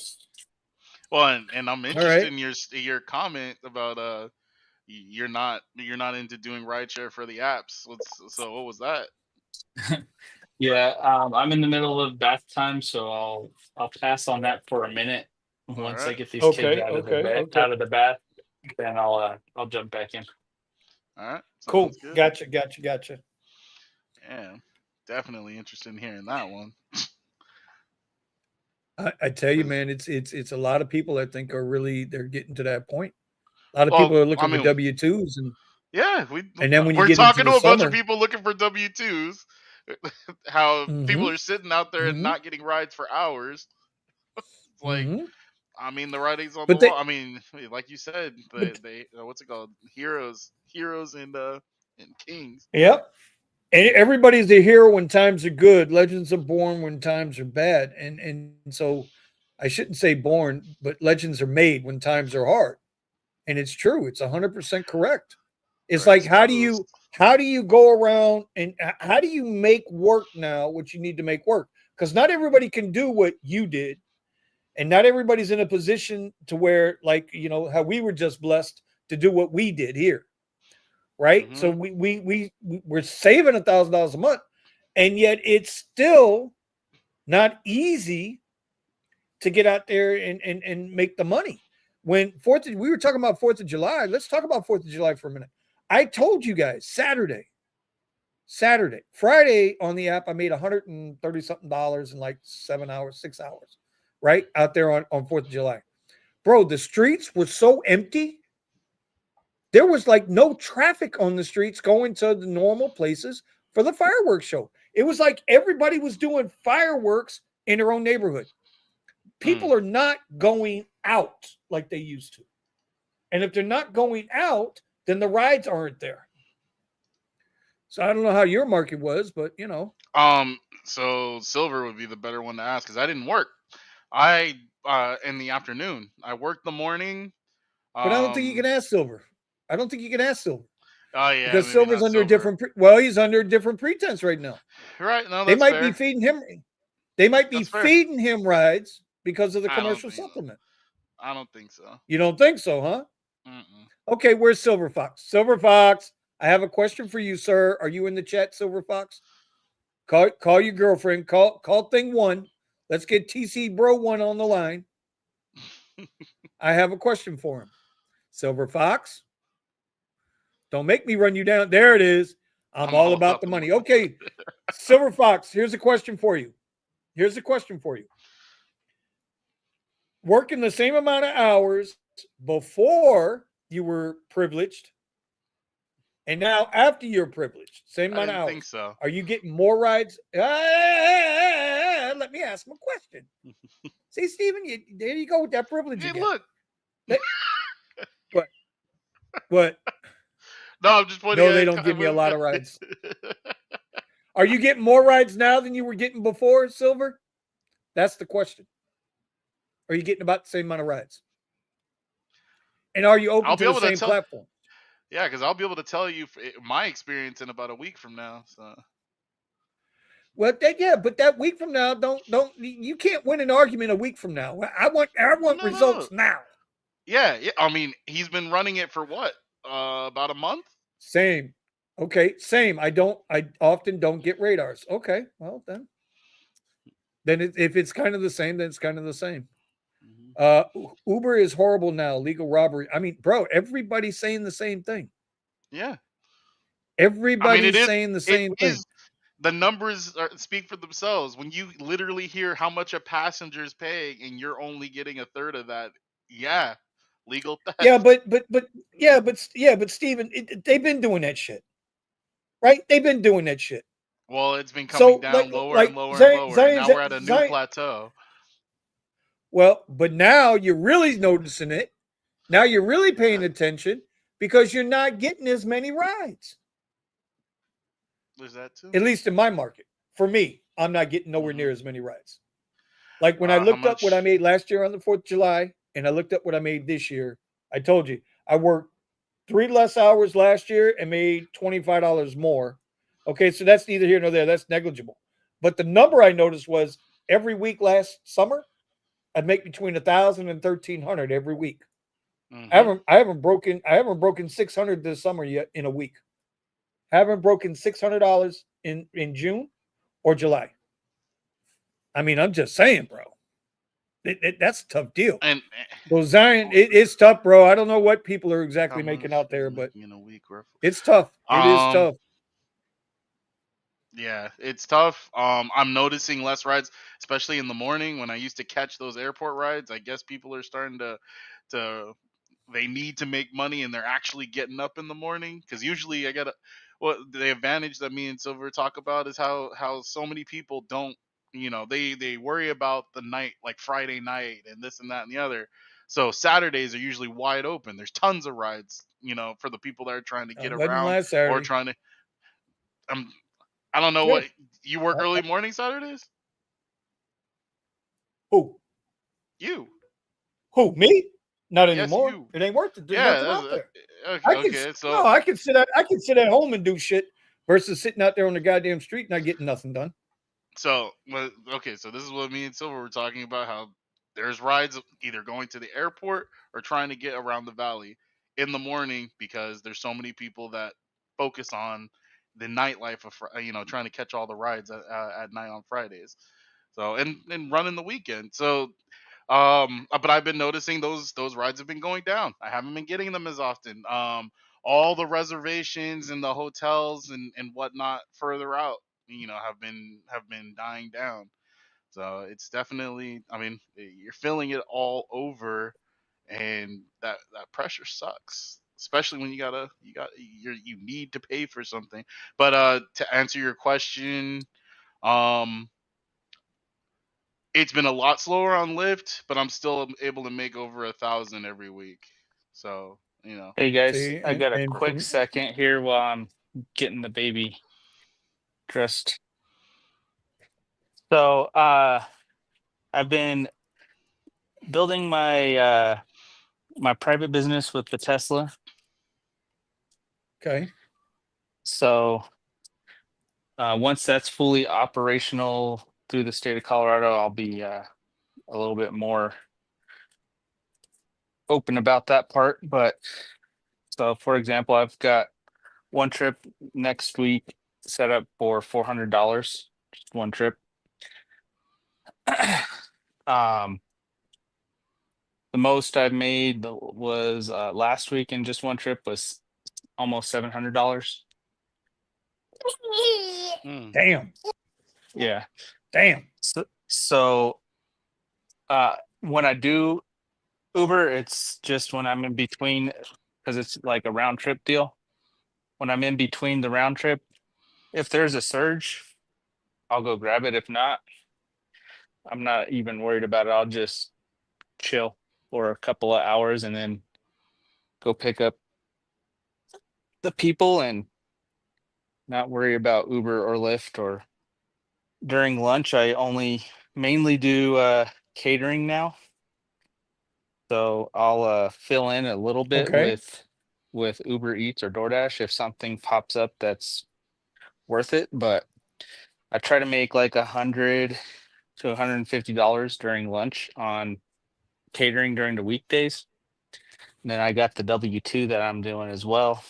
Well, and I'm All interested right. in your comment about you're not into doing rideshare for the apps. So what was that? Yeah, I'm in the middle of bath time, so I'll pass on that for a minute. Once I right. get these kids Okay. out of Okay. out of the bath, then I'll jump back in. All right. Cool. Sounds good. Gotcha. Yeah, definitely interested in hearing that one. I tell you, 'Cause- man, it's a lot of people I think they're getting to that point. A lot of Well, people are I looking for mean, W-2s yeah, and then when you we're get into talking the to a bunch of summer. people looking for W-2s. How people Mm-hmm. are sitting out there and Mm-hmm. not getting rides for hours. It's like, Mm-hmm. I mean, the writing's on the But they wall. I mean, like you said, but they what's it called? Heroes and kings. yep. And everybody's a hero when times are good. Legends are born when times are bad. And so I shouldn't say born, but legends are made when times are hard. And it's true. It's 100% correct. It's Or like exposed. how do you go around and how do you make work now what you need to make work? Because not everybody can do what you did. And not everybody's in a position to where, like, you know, how we were just blessed to do what we did here. Right. Mm-hmm. So we're saving $1,000 a month. And yet it's still not easy to get out there and make the money. When we were talking about 4th of July, let's talk about 4th of July for a minute. I told you guys Saturday, Friday on the app, I made $130 something in like 6 hours, right? Out there on 4th of July. Bro, the streets were so empty. There was like no traffic on the streets going to the normal places for the fireworks show. It was like everybody was doing fireworks in their own neighborhood. Mm. People are not going out like they used to. And if they're not going out, then the rides aren't there. So I don't know how your market was, but you know. So Silver would be the better one to ask because I didn't work. I in the afternoon. I worked the morning. But I don't think you can Um. ask Silver. I don't think you can ask Silver Oh yeah, because maybe Silver's not under a Silver. different. Well, he's under a different pretense right now. Right? No, They that's might be fair. feeding him. They might be That's fair. feeding him rides because of the I don't commercial think. supplement. I don't think so. You don't think so, huh? Mm-mm. Okay, where's Silver Fox? Silver Fox, I have a question for you, sir. Are you in the chat, Silver Fox? Call your girlfriend. Call thing one. Let's get TC Bro one on the line. I have a question for him. Silver Fox, don't make me run you down. There it is. I'm all about the money. Okay, Silver Fox, here's a question for you. Working the same amount of hours before you were privileged and now after you're privileged, same I amount of didn't think hours. so. Are you getting more rides? Let me ask him a question. See, Steven, there you go with that privilege Hey, again. look. What? No, I'm just pointing No, at they it. don't give me a lot of rides. Are you getting more rides now than you were getting before, Silver? That's the question. Are you getting about the same amount of rides? And are you open I'll to be the able to same tell. platform? Yeah, because I'll be able to tell you my experience in about a week from now. So. Well, but that week from now, don't you can't win an argument a week from now. I want No. results now. Yeah. I mean, he's been running it for what? About a month. Same. Okay, same. I often don't get radars. Okay, well then if it's kind of the same, then it's kind of the same. Uber is horrible now. Legal robbery. I mean, bro, everybody's saying the same thing. Yeah. I mean, Everybody's saying the It same thing. is. The numbers speak for themselves. When you literally hear how much a passenger is paying, and you're only getting a third of that, yeah, legal theft. Yeah, but Steven, they've been doing that shit, right? They've been doing that shit. Well, it's been coming So down lower and like lower and lower, and now we're at a new Zion. plateau. Well, but now you're really noticing it. Now you're really paying attention because you're not getting as many rides. There's that too. At least in my market. For me, I'm not getting nowhere near as many rides. Like when I How looked up what I much? made last year on the 4th of July and I looked up what I made this year, I told you I worked 3 less hours last year and made $25 more. Okay, so that's neither here nor there. That's negligible. But the number I noticed was every week last summer, I'd make between 1,000 and 1,300 every week. I haven't broken 600 this summer yet in a week. I haven't broken $600 in June or July. I mean, I'm just saying, bro. That's a tough deal. And So Zion, it's tough, bro. I don't know what people are how exactly making much out there, I'm but making in a week, roughly. it's tough. It is tough. Yeah, it's tough. I'm noticing less rides, especially in the morning when I used to catch those airport rides. I guess people are starting to they need to make money and they're actually getting up in the morning because usually I gotta. Well, the advantage that me and Silver talk about is how so many people don't. They worry about the night, like Friday night and this and that and the other. So Saturdays are usually wide open. There's tons of rides, for the people that are trying to get Wasn't around last or Saturday. trying to. I don't know Yeah. what you work early morning Saturdays. Who? You? Who? Me? Not Yes, anymore. you. It ain't worth it. There's Yeah, nothing out there. okay. Okay, so I can sit at home and do shit versus sitting out there on the goddamn street not getting nothing done. okay, so this is what me and Silver were talking about. How there's rides either going to the airport or trying to get around the valley in the morning because there's so many people that focus on the nightlife of trying to catch all the rides at night on Fridays. So and running the weekend. So but I've been noticing those rides have been going down. I haven't been getting them as often. All the reservations and the hotels and whatnot further out, have been dying down. So it's definitely, I mean, you're feeling it all over, and that pressure sucks. especially when you need to pay for something. But to answer your question, um, it's been a lot slower on Lyft, but I'm still able to make over 1,000 every week. So Hey guys, See, I got a and quick from second here while I'm getting the baby dressed. So, I've been building my private business with the Tesla. okay, So, once that's fully operational through the state of Colorado, I'll be a little bit more open about that part. But so, for example, I've got one trip next week set up for $400, just one trip. um, the most I've made was last week in just one trip was almost $700. mm, damn, Yeah. damn, So when I do Uber, it's just when I'm in between, because it's like a round trip deal. When I'm in between the round trip, if there's a surge, I'll go grab it. If not, I'm not even worried about it. I'll just chill for a couple of hours and then go pick up the people and not worry about Uber or Lyft. Or during lunch, I only mainly do catering now. So I'll fill in a little bit okay, with Uber Eats or DoorDash if something pops up that's worth it. But I try to make like $100 to $150 during lunch on catering during the weekdays. And then I got the W-2 that I'm doing as well,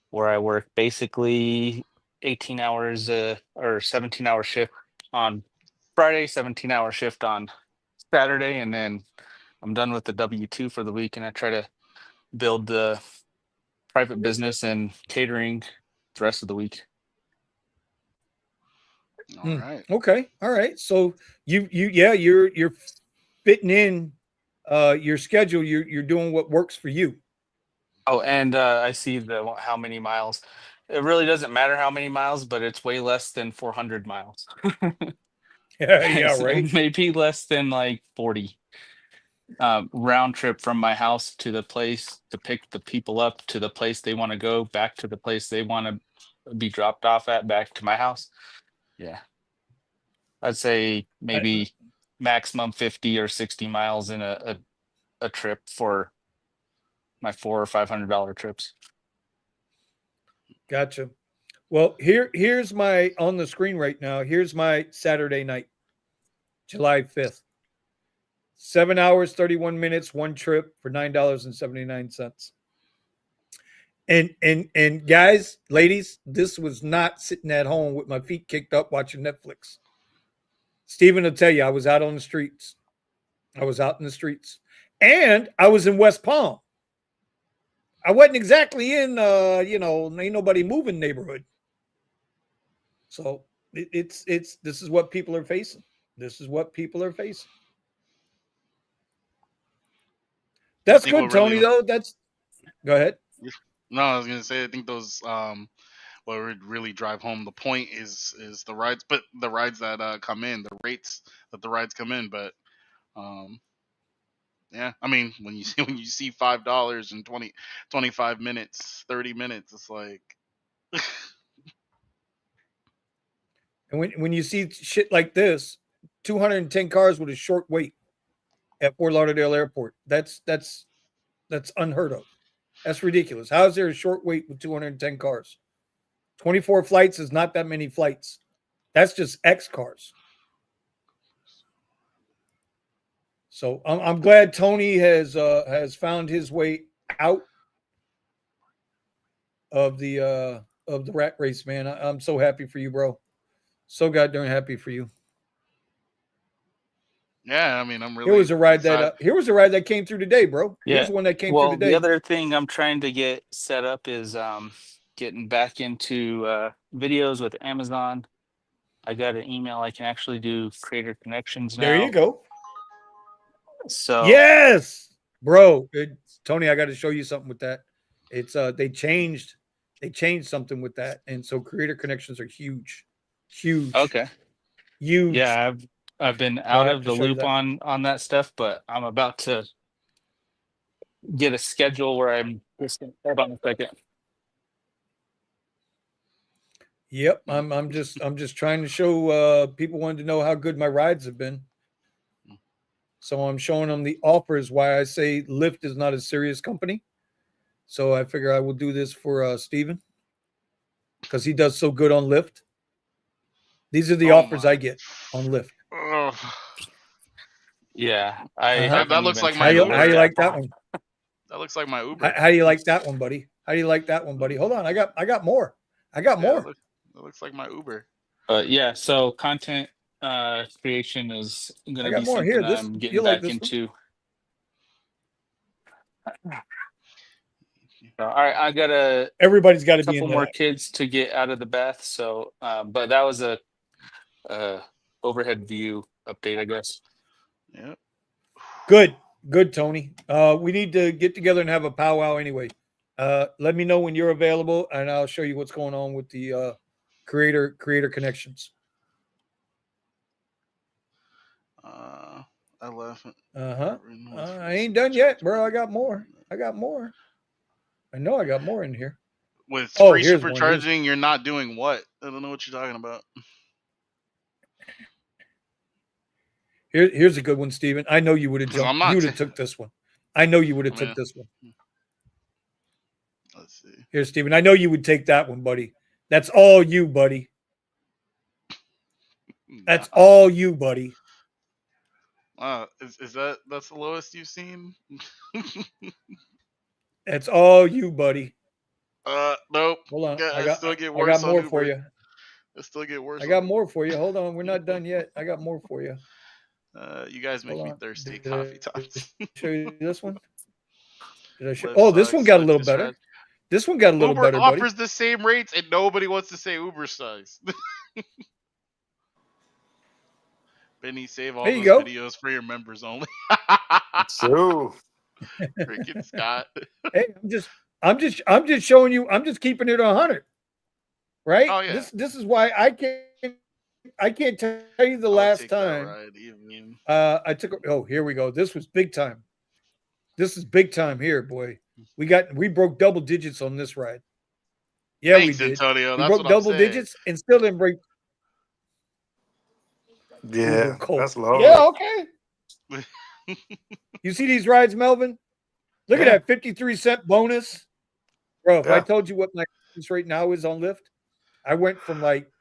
where I work basically 18 hours or 17-hour shift on Friday, 17-hour shift on Saturday, and then I'm done with the W-2 for the week, and I try to build the private business and catering the rest of the week. all right. okay, all right. So yeah, you're fitting in your schedule. You're doing what works for you. Oh, and I see the how many miles. It really doesn't matter how many miles, but it's way less than 400 miles. Yeah, yeah, right. Maybe less than like 40 round trip from my house to the place to pick the people up to the place they want to go, back to the place they want to be dropped off at, back to my house. Yeah, I'd say I, maybe maximum 50 or 60 miles in a trip for my $400 or $500 trips. gotcha. Well, here's my on the screen right now. Here's my Saturday night, July 5th. 7 hours, 31 minutes, one trip for $9.79. And guys, ladies, this was not sitting at home with my feet kicked up watching Netflix. Steven will tell you I was out on the streets. I was out in the streets. And I was in West Palm. I wasn't exactly in ain't nobody moving neighborhood. So it's this is what people are facing. This is what people are facing. I That's think good, what Tony, really though. That's go ahead. no, I was gonna say I think those what would really drive home the point is the rides, but the rides that come in, the rates that the rides come in, but um yeah, I mean when you see $5 in 25 minutes, 30 minutes, it's like And when you see shit like this, 210 cars with a short wait at Fort Lauderdale Airport. That's unheard of. That's ridiculous. How is there a short wait with 210 cars? 24 flights is not that many flights. That's just X cars. So I'm glad Tony has found his way out of the rat race, man. I'm so happy for you, bro. So goddamn happy for you. yeah, I mean I'm Here really was a ride that excited. here was a ride that came through today, bro. Yeah. Here's one that came through Well, the today. other thing I'm trying to get set up is getting back into videos with Amazon. I got an email. I can actually do creator connections There you now. go. So Yes, bro. Tony, I got to show you something with that. It's they changed something with that, and so creator connections are huge, huge, Okay. huge. Yeah, I've been So I out have of to the show you loop that. on that stuff, but I'm about to get a schedule where I'm just hold on a second. Yep, I'm just trying to show people wanted to know how good my rides have been. So I'm showing them the offers. Why I say Lyft is not a serious company. So I figure I will do this for Steven because he does so good on Lyft. These are the Oh offers my. I get on Lyft. Ugh. Yeah, I Uh-huh. haven't That looks even like How my turned the you how Lyft you Uber. like app that on. one? That looks like my How, Uber. how do you like that one, buddy? How do you like that one, buddy? Hold on, I got more. I got Yeah, more. that looks like my Uber. But yeah, so content creation is I gonna got be more something here. This I'm getting you like back this one? into. So, all right, I got a Everybody's got to be couple into more that. kids to get out of the bath. So, but that was a overhead view update, I guess. Yeah. Good, Tony. We need to get together and have a powwow anyway. Let me know when you're available, and I'll show you what's going on with the creator connections. 11. Uh-huh. I ain't done yet, bro. I got more. I got more. I know I got more in here. With Oh, free here's one. supercharging, you're not doing what? I don't know what you're talking about. Here's a good one, Steven. I know you would have I'm jumped. You not. would have took this one. I know you would I have took mean, this one. let's see. Here, Steven. I know you would take that one, buddy. That's all you, buddy. That's Nah. all you, buddy. Is that's the lowest you've seen? That's all you, buddy. Nope. Hold on. I still get I got worse on more for Uber. you. I still get worse I on got Uber. more for you. Hold on. We're not done yet. I got more for you. You guys make Hold me on. thirsty. Coffee Did I times. show you this one? Did I show? Lyft Oh, this one sucks. got a Lyft little is trash. better. This one got a little Uber better, buddy. offers the same rates, and nobody wants to say Uber sucks. Benny, save all There you those go. videos for your members only. So Freaking Scott. Hey, I'm just showing you. I'm just keeping it 100. Right. Oh yeah, This is why I can't tell you the I would last take that time. ride. Even. I took. Oh, here we go. This was big time. This is big time here, boy. We broke double digits on this ride. Yeah, Thanks, we did. Antonio. We That's broke what I'm double saying. digits and still didn't break Uber yeah, Colt. that's low. Yeah, okay. You see these rides, Melvin? Look at Yeah. that 53-cent bonus. Bro, if I Yeah. told you what my bonus rate now is on Lyft, I went from like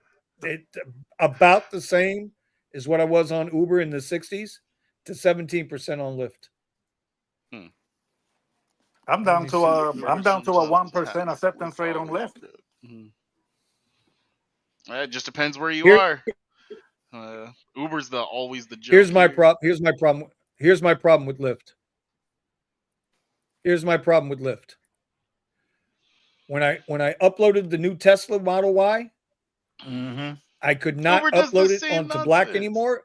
about the same as what I was on Uber in the 60s to 17% on Lyft. I'm Let down me to see. a I'm down to a First of 1% acceptance rate on always Lyft. good. It just depends where you Here, are. Uber's always the joke here's my here. prop. Here's my problem. Here's my problem with Lyft. Here's my problem with Lyft. When I uploaded the new Tesla Model Y, I could not Uber does the upload it same onto Black nonsense. anymore.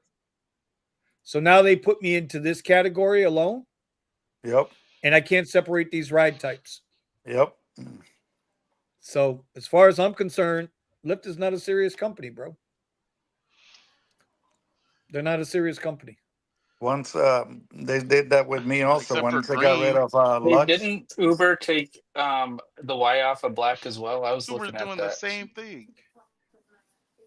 So now they put me into this category alone, Yep. and I can't separate these ride types. Yep. So as far as I'm concerned, Lyft is not a serious company, bro. They're not a serious company. Once they did that with me also. Except for Once they got rid green. of Hey, Lux. didn't Uber take the Y off of Black as well? I was Uber's looking at doing the that. same thing.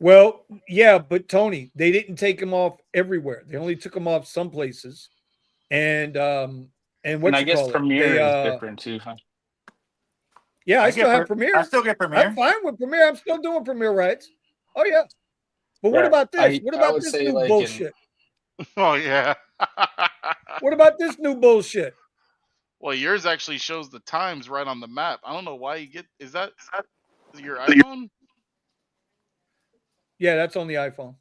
Well, yeah, but Tony, they didn't take them off everywhere. They only took them off some places. And what And I you guess call it? Premiere They is different too, huh? yeah, I still have Premiere. I still get Premiere. I'm fine with Premiere. I'm still doing Premiere rides. Oh yeah. But what Yeah, about this? What I about would this say new like in bullshit? Oh yeah. What about this new bullshit? Well, yours actually shows the times right on the map. I don't know why you get. Is that your iPhone? Yeah, that's on the iPhone.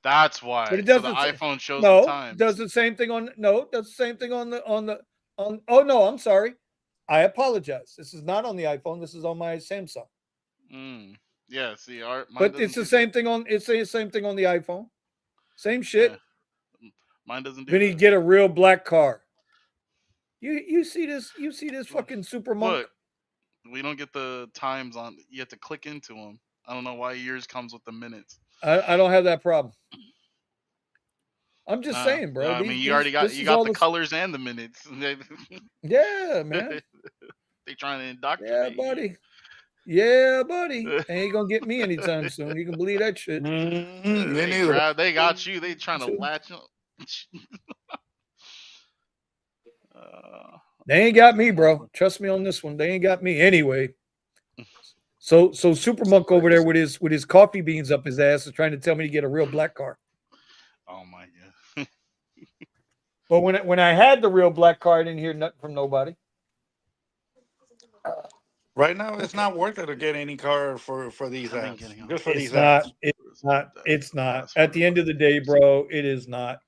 That's why. But it So the doesn't say, iPhone shows the no, times. does the same thing on does the same thing on oh no, I'm sorry. I apologize. This is not on the iPhone. This is on my Samsung. Yeah, see, But it's the same thing on the same thing on the iPhone. Same shit. Yeah. Mine doesn't do Then that. you get a real black car. You see this fucking super monk. Look, We don't get the times on. You have to click into them. I don't know why yours comes with the minutes. I don't have that problem. I'm just saying, bro. I mean, you already got This you is got all the colors and the minutes. Yeah, man. They trying to Yeah, indoctrinate buddy. Yeah, buddy. They ain't gonna get me anytime soon. You can believe that shit. Me They neither. they got you. They trying to latch on. They ain't got me, bro. Trust me on this one. They ain't got me anyway. So Super Monk over there with his coffee beans up his ass is trying to tell me to get a real black car. Oh my god. But when I had the real black car, I didn't hear nothing from nobody. Right now, it's not worth it to get any car for these I've been ads. getting on. Just for It's these not. ads. It's not. It's not. At the end of the day, bro, it is not.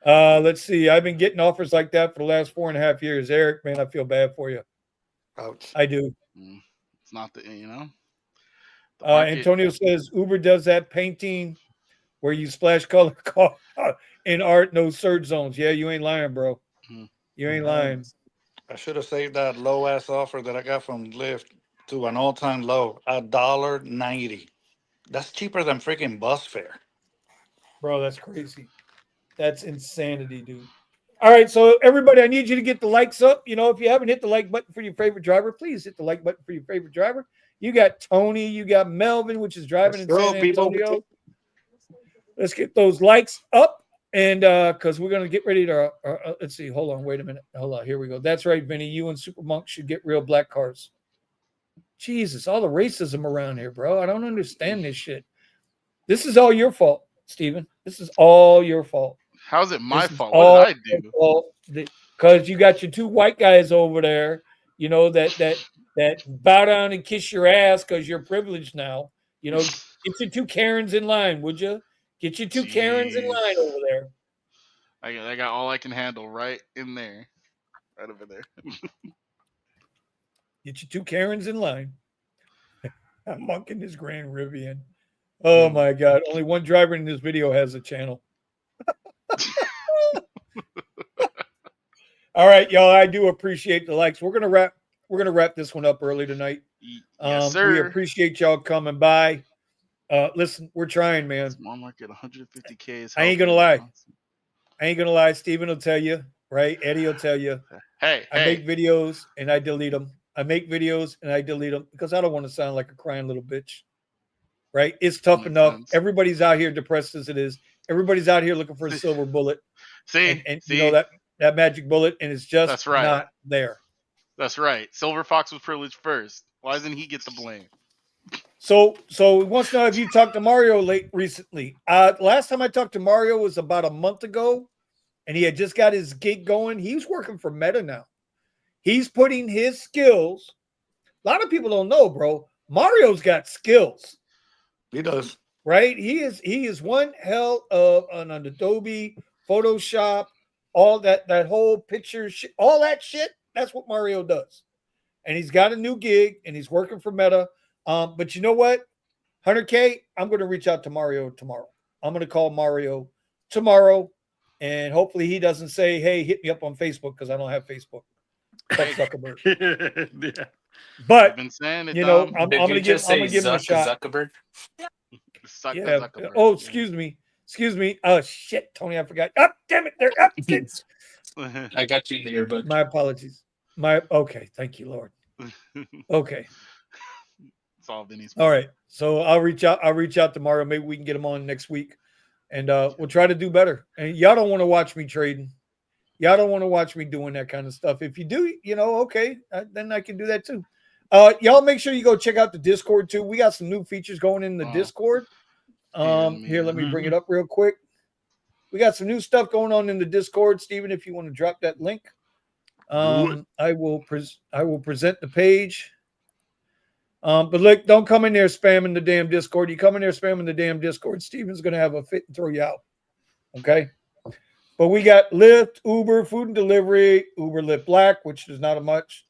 Let's see. I've been getting offers like that for the last 4.5 years. Eric, man, I feel bad for you. Ouch. I do. It's not the the market. Antonio says Uber does that painting where you splash color in art, no surge zones. Yeah, you ain't lying, bro. You ain't lying. I should have saved that low ass offer that I got from Lyft to an all time low, $1.90. That's cheaper than freaking bus fare. Bro, that's crazy. That's insanity, dude. All right, so everybody, I need you to get the likes up. You know, if you haven't hit the like button for your favorite driver, please hit the like button for your favorite driver. You got Tony, you got Melvin, which is driving in San Antonio. Let's get those likes up, and because we're gonna get ready to. Let's see. Hold on. Wait a minute. Hold on. Here we go. That's right, Vinny. You and Super Monk should get real black cars. Jesus, all the racism around here, bro. I don't understand this shit. This is all your fault, Steven. This is all your fault. How's it my fault? What did I do? Because you got your two white guys over there, you know, that bow down and kiss your ass because you're privileged now. You know, get your two Karens in line, would you? Get your two Karens in line over there. I got all I can handle right in there. Right over there. Get your two Karens in line. I'm monking this Grand Rivian. Oh my God. Only one driver in this video has a channel. All right, y'all. I do appreciate the likes. We're gonna wrap this one up early tonight. Yes, sir. We appreciate y'all coming by. Listen, we're trying, man. Small market 150K is I ain't gonna lie. Steven will tell you, right? Eddie will tell you. Hey, I make videos and I delete them. Because I don't want to sound like a crying little bitch. Right? It's tough enough. Everybody's out here depressed as it is. Everybody's out here looking for a silver bullet. See, you know that magic bullet, and it's just not there. That's right. Silver Fox was privileged first. Why doesn't he get the blame? So he wants to know if you talked to Mario recently. Last time I talked to Mario was about a month ago, and he had just got his gig going. He's working for Meta now. He's putting his skills. A lot of people don't know, bro. Mario's got skills. He does. Right? He is one hell of an Adobe, Photoshop, all that whole picture shit, all that shit. That's what Mario does. And he's got a new gig and he's working for Meta. But you know what? 100K, I'm going to reach out to Mario tomorrow. I'm going to call Mario tomorrow. And hopefully he doesn't say, hey, hit me up on Facebook because I don't have Facebook. Fuck Zuckerberg. Yeah. But, been saying it, you know, Dom. I'm going to give him a shot. Zuckerberg? Yeah. Oh, excuse me. Oh, shit, Tony, I forgot. Oh, damn it. They're up. I got you in the earbud. My apologies. Okay. Thank you, Lord. Okay. It's all Vinny's. All right. So I'll reach out tomorrow. Maybe we can get him on next week. And we'll try to do better. And y'all don't want to watch me trading. Y'all don't want to watch me doing that kind of stuff. If you do, you know, okay, then I can do that too. Y'all make sure you go check out the Discord too. We got some new features going in the Discord. Here, let me bring it up real quick. We got some new stuff going on in the Discord, Steven, if you want to drop that link. I will present the page. But look, don't come in there spamming the damn Discord. You come in there spamming the damn Discord, Steven's going to have a fit and throw you out. Okay? But we got Lyft, Uber, food and delivery, Uber Lyft Black, which is not a much.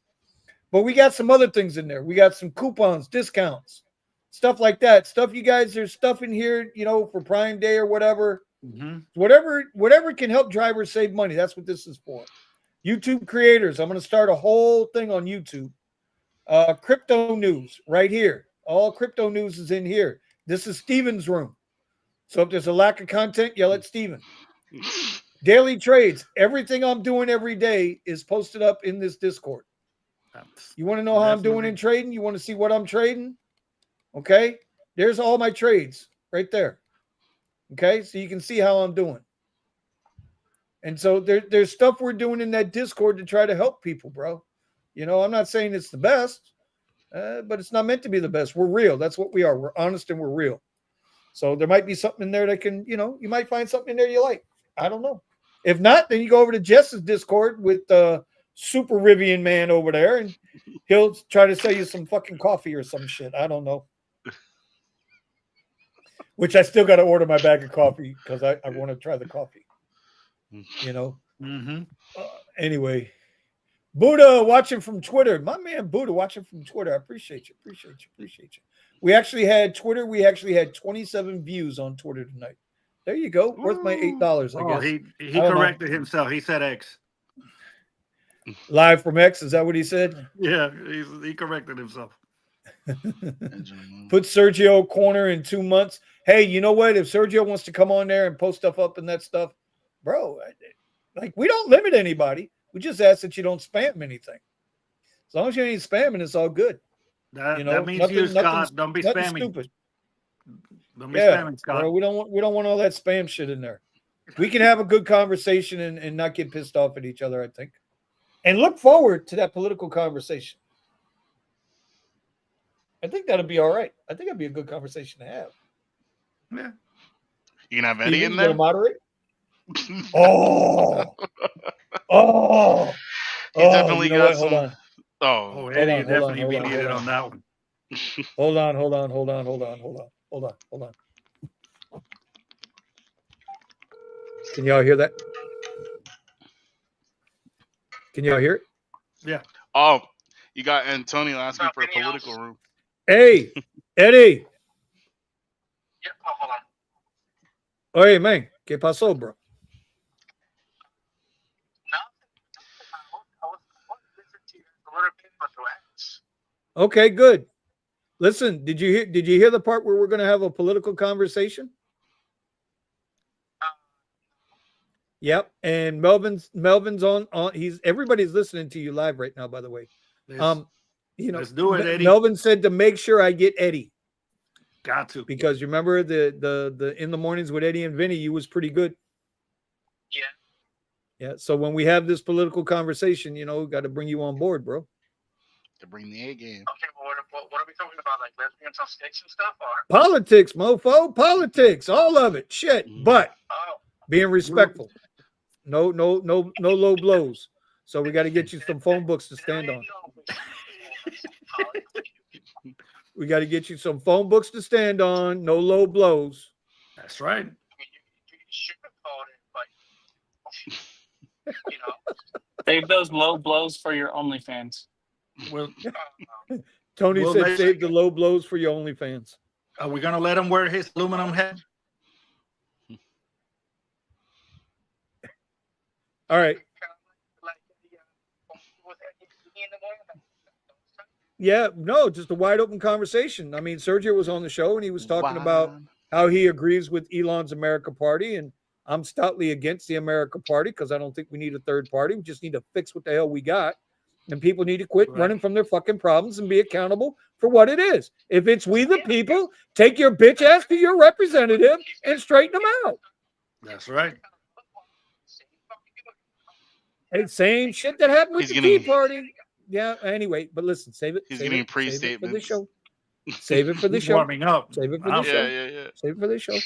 But we got some other things in there. We got some coupons, discounts, stuff like that. Stuff you guys, there's stuff in here, you know, for Prime Day or whatever. Mm-hmm. Whatever can help drivers save money. That's what this is for. YouTube creators. I'm going to start a whole thing on YouTube Crypto news right here. All crypto news is in here. This is Steven's room. So if there's a lack of content, yell at Steven. Daily trades. Everything I'm doing every day is posted up in this Discord. You want to know how I'm doing in trading? You want to see what I'm trading? Okay. There's all my trades right there. Okay. So you can see how I'm doing. And so there's stuff we're doing in that Discord to try to help people, bro. You know, I'm not saying it's the best, but it's not meant to be the best. We're real. That's what we are. We're honest and we're real. So there might be something in there that can, you know, you might find something in there you like. I don't know. If not, then you go over to Jess's Discord with Super Rivian Man over there, and he'll try to sell you some fucking coffee or some shit. I don't know. Which I still got to order my bag of coffee because I want to try the coffee. You know? Mm-hmm. Anyway. Buddha watching from Twitter. My man Buddha watching from Twitter. I appreciate you. Appreciate you. We actually had 27 views on Twitter tonight. There you go. Worth my $8, I guess. He corrected himself. He said X. Live from X. Is that what he said? Yeah, he corrected himself. Put Sergio Corner in 2 months. Hey, you know what? If Sergio wants to come on there and post stuff up and that stuff, bro, like we don't limit anybody. We just ask that you don't spam anything. As long as you ain't spamming, it's all good. That means you, Scott. Don't be spamming. Stupid. Don't be spamming, Scott. Bro, we don't want all that spam shit in there. We can have a good conversation and not get pissed off at each other, I think. And look forward to that political conversation. I think that'll be all right. I think it'd be a good conversation to have. Yeah. You can have Eddie in there? Gonna moderate? Oh. He definitely got some. Hold on. Oh, Eddie definitely be needed on that one. Hold on. Can y'all hear that? Can y'all hear it? Yeah. Oh, you got Antonio asking for a political room. Hey, Eddie. Yeah, hold on. Oye, man, ¿qué pasó, bro? Okay, good. Listen, did you hear the part where we're going to have a political conversation? Yep, and Melvin's on everybody's listening to you live right now, by the way. Let's do it, Eddie. Melvin said to make sure I get Eddie. Got to. Because you remember the in the mornings with Eddie and Vinny, you was pretty good. Yeah. So when we have this political conversation, got to bring you on board, bro. To bring the A game. Okay, well, what are we talking about? Like lesbians on sticks and stuff? Or? Politics, mofo. Politics. All of it. Shit. But being respectful. No low blows. So we got to get you some phone books to stand on. We got to get you some phone books to stand on. No low blows. That's right. You should have called it, but Save those low blows for your OnlyFans. Well, Tony said save the low blows for your OnlyFans. Are we gonna let him wear his aluminum head? All right. Yeah, no, just a wide open conversation. I mean, Sergio was on the show and he was talking about how he agrees with Elon's America Party, and I'm stoutly against the America Party because I don't think we need a third party. We just need to fix what the hell we got. And people need to quit running from their fucking problems and be accountable for what it is. If it's we the people, take your bitch ass to your representative and straighten them out. That's right. Hey, same shit that happened with the Tea Party. Yeah, anyway, but listen, save it. He's getting pre-statements. For the show. Save it for the show. Warming up. Save it for the show. Yeah. Save it for the show.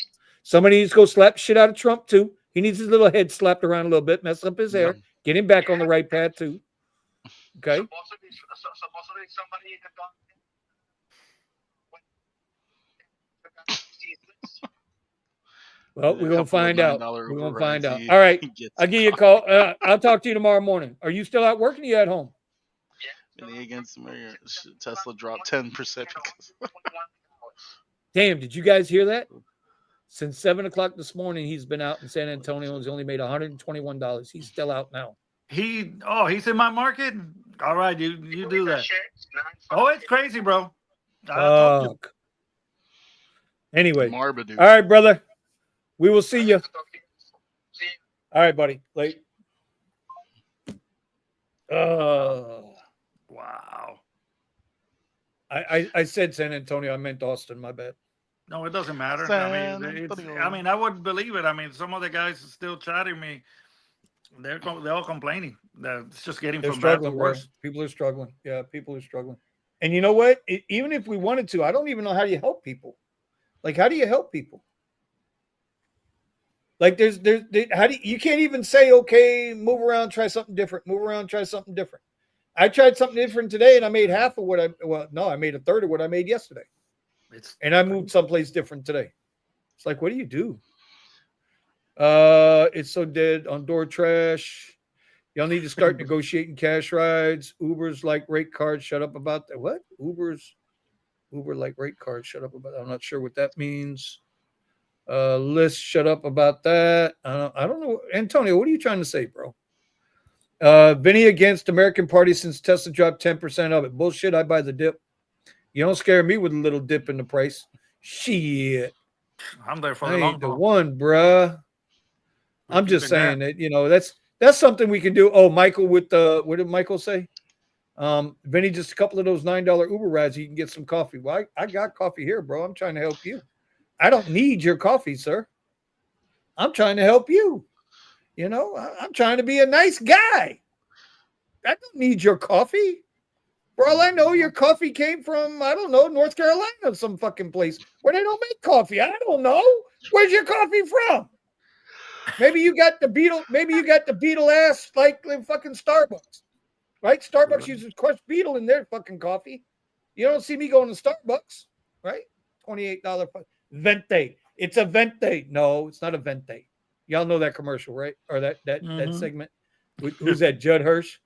Somebody needs to go slap shit out of Trump, too. He needs his little head slapped around a little bit, mess up his hair, get him back on the right path, too. Okay. Supposedly somebody had gone. Well, we're gonna find out. We're gonna find out. All right, I'll give you a call. I'll talk to you tomorrow morning. Are you still out working? Or are you at home? Against America, Tesla dropped 10%. Damn! Did you guys hear that? Since 7:00 this morning, he's been out in San Antonio and he's only made $121. He's still out now. He's in my market. All right, you do that. Oh, it's crazy, bro. I told you. Fuck. Anyway, Marmaduke. all right, brother. We will see you. All right, buddy. Late. Wow. I said San Antonio. I meant Austin. My bad. No, it doesn't matter. San I mean, I wouldn't believe it. I mean, some of the guys are still chatting me. They're all complaining that it's just getting They're from bad to struggling, bro. worse. People are struggling. Yeah, people are struggling. And you know what? Even if we wanted to, I don't even know how you help people. Like, how do you help people? Like, you can't even say, okay, move around, try something different. Move around, try something different. I tried something different today, and I made half of I made a third of what I made yesterday. And I moved someplace different today. It's like, what do you do? It's so dead on door trash. Y'all need to start negotiating cash rides. Uber's like rate cards. Shut up about that. What? Uber like rate cards. Shut up about that. I'm not sure what that means. List, shut up about that. I don't know. Antonio, what are you trying to say, bro? Vinny against American Party since Tesla dropped 10% of it. Bullshit. I buy the dip. You don't scare me with a little dip in the price. Shit. I'm there for I the long ain't the haul. one, bruh. I'm just saying that, that's something we can do. Oh, Michael what did Michael say? Vinny, just a couple of those $9 Uber rides, you can get some coffee. Well, I got coffee here, bro. I'm trying to help you. I don't need your coffee, sir. I'm trying to help you. You know, I'm trying to be a nice guy. I don't need your coffee. For all I know, your coffee came from, I don't know, North Carolina, some fucking place where they don't make coffee. I don't know. Where's your coffee from? Maybe you got the beetle ass like in fucking Starbucks. Right? Starbucks uses crushed beetle in their fucking coffee. You don't see me going to Starbucks, right? $28 Vente. It's a Vente. No, it's not a Vente. Y'all know that commercial, right? Or that segment. Who's that? Judd Hirsch.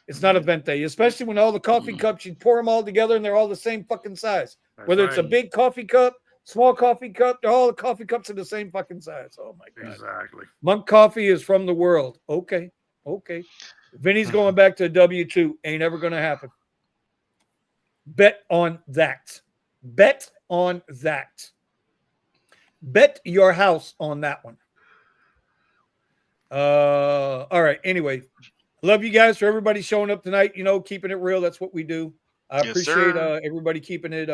It's not a Vente, especially when all the coffee cups, you pour them all together and they're all the same fucking size. Whether it's a big coffee cup, small coffee cup, they're all the coffee cups are the same fucking size. Oh my God. Exactly. Monk Coffee is from the world. Okay. Vinny's going back to W2. Ain't ever going to happen. Bet on that. Bet your house on that one. All right. Anyway, love you guys for everybody showing up tonight. You know, keeping it real. That's what we do. I appreciate everybody keeping it.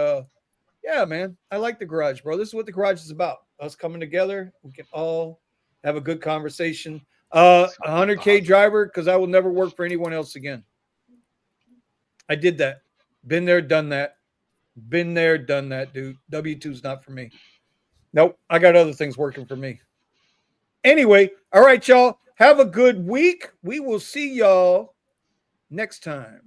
Yeah, man. I like the garage, bro. This is what the garage is about. Us coming together. We can all have a good conversation. 100K driver, because I will never work for anyone else again. I did that. Been there, done that. Dude. W2's not for me. Nope. I got other things working for me. Anyway, all right, y'all. Have a good week. We will see y'all next time.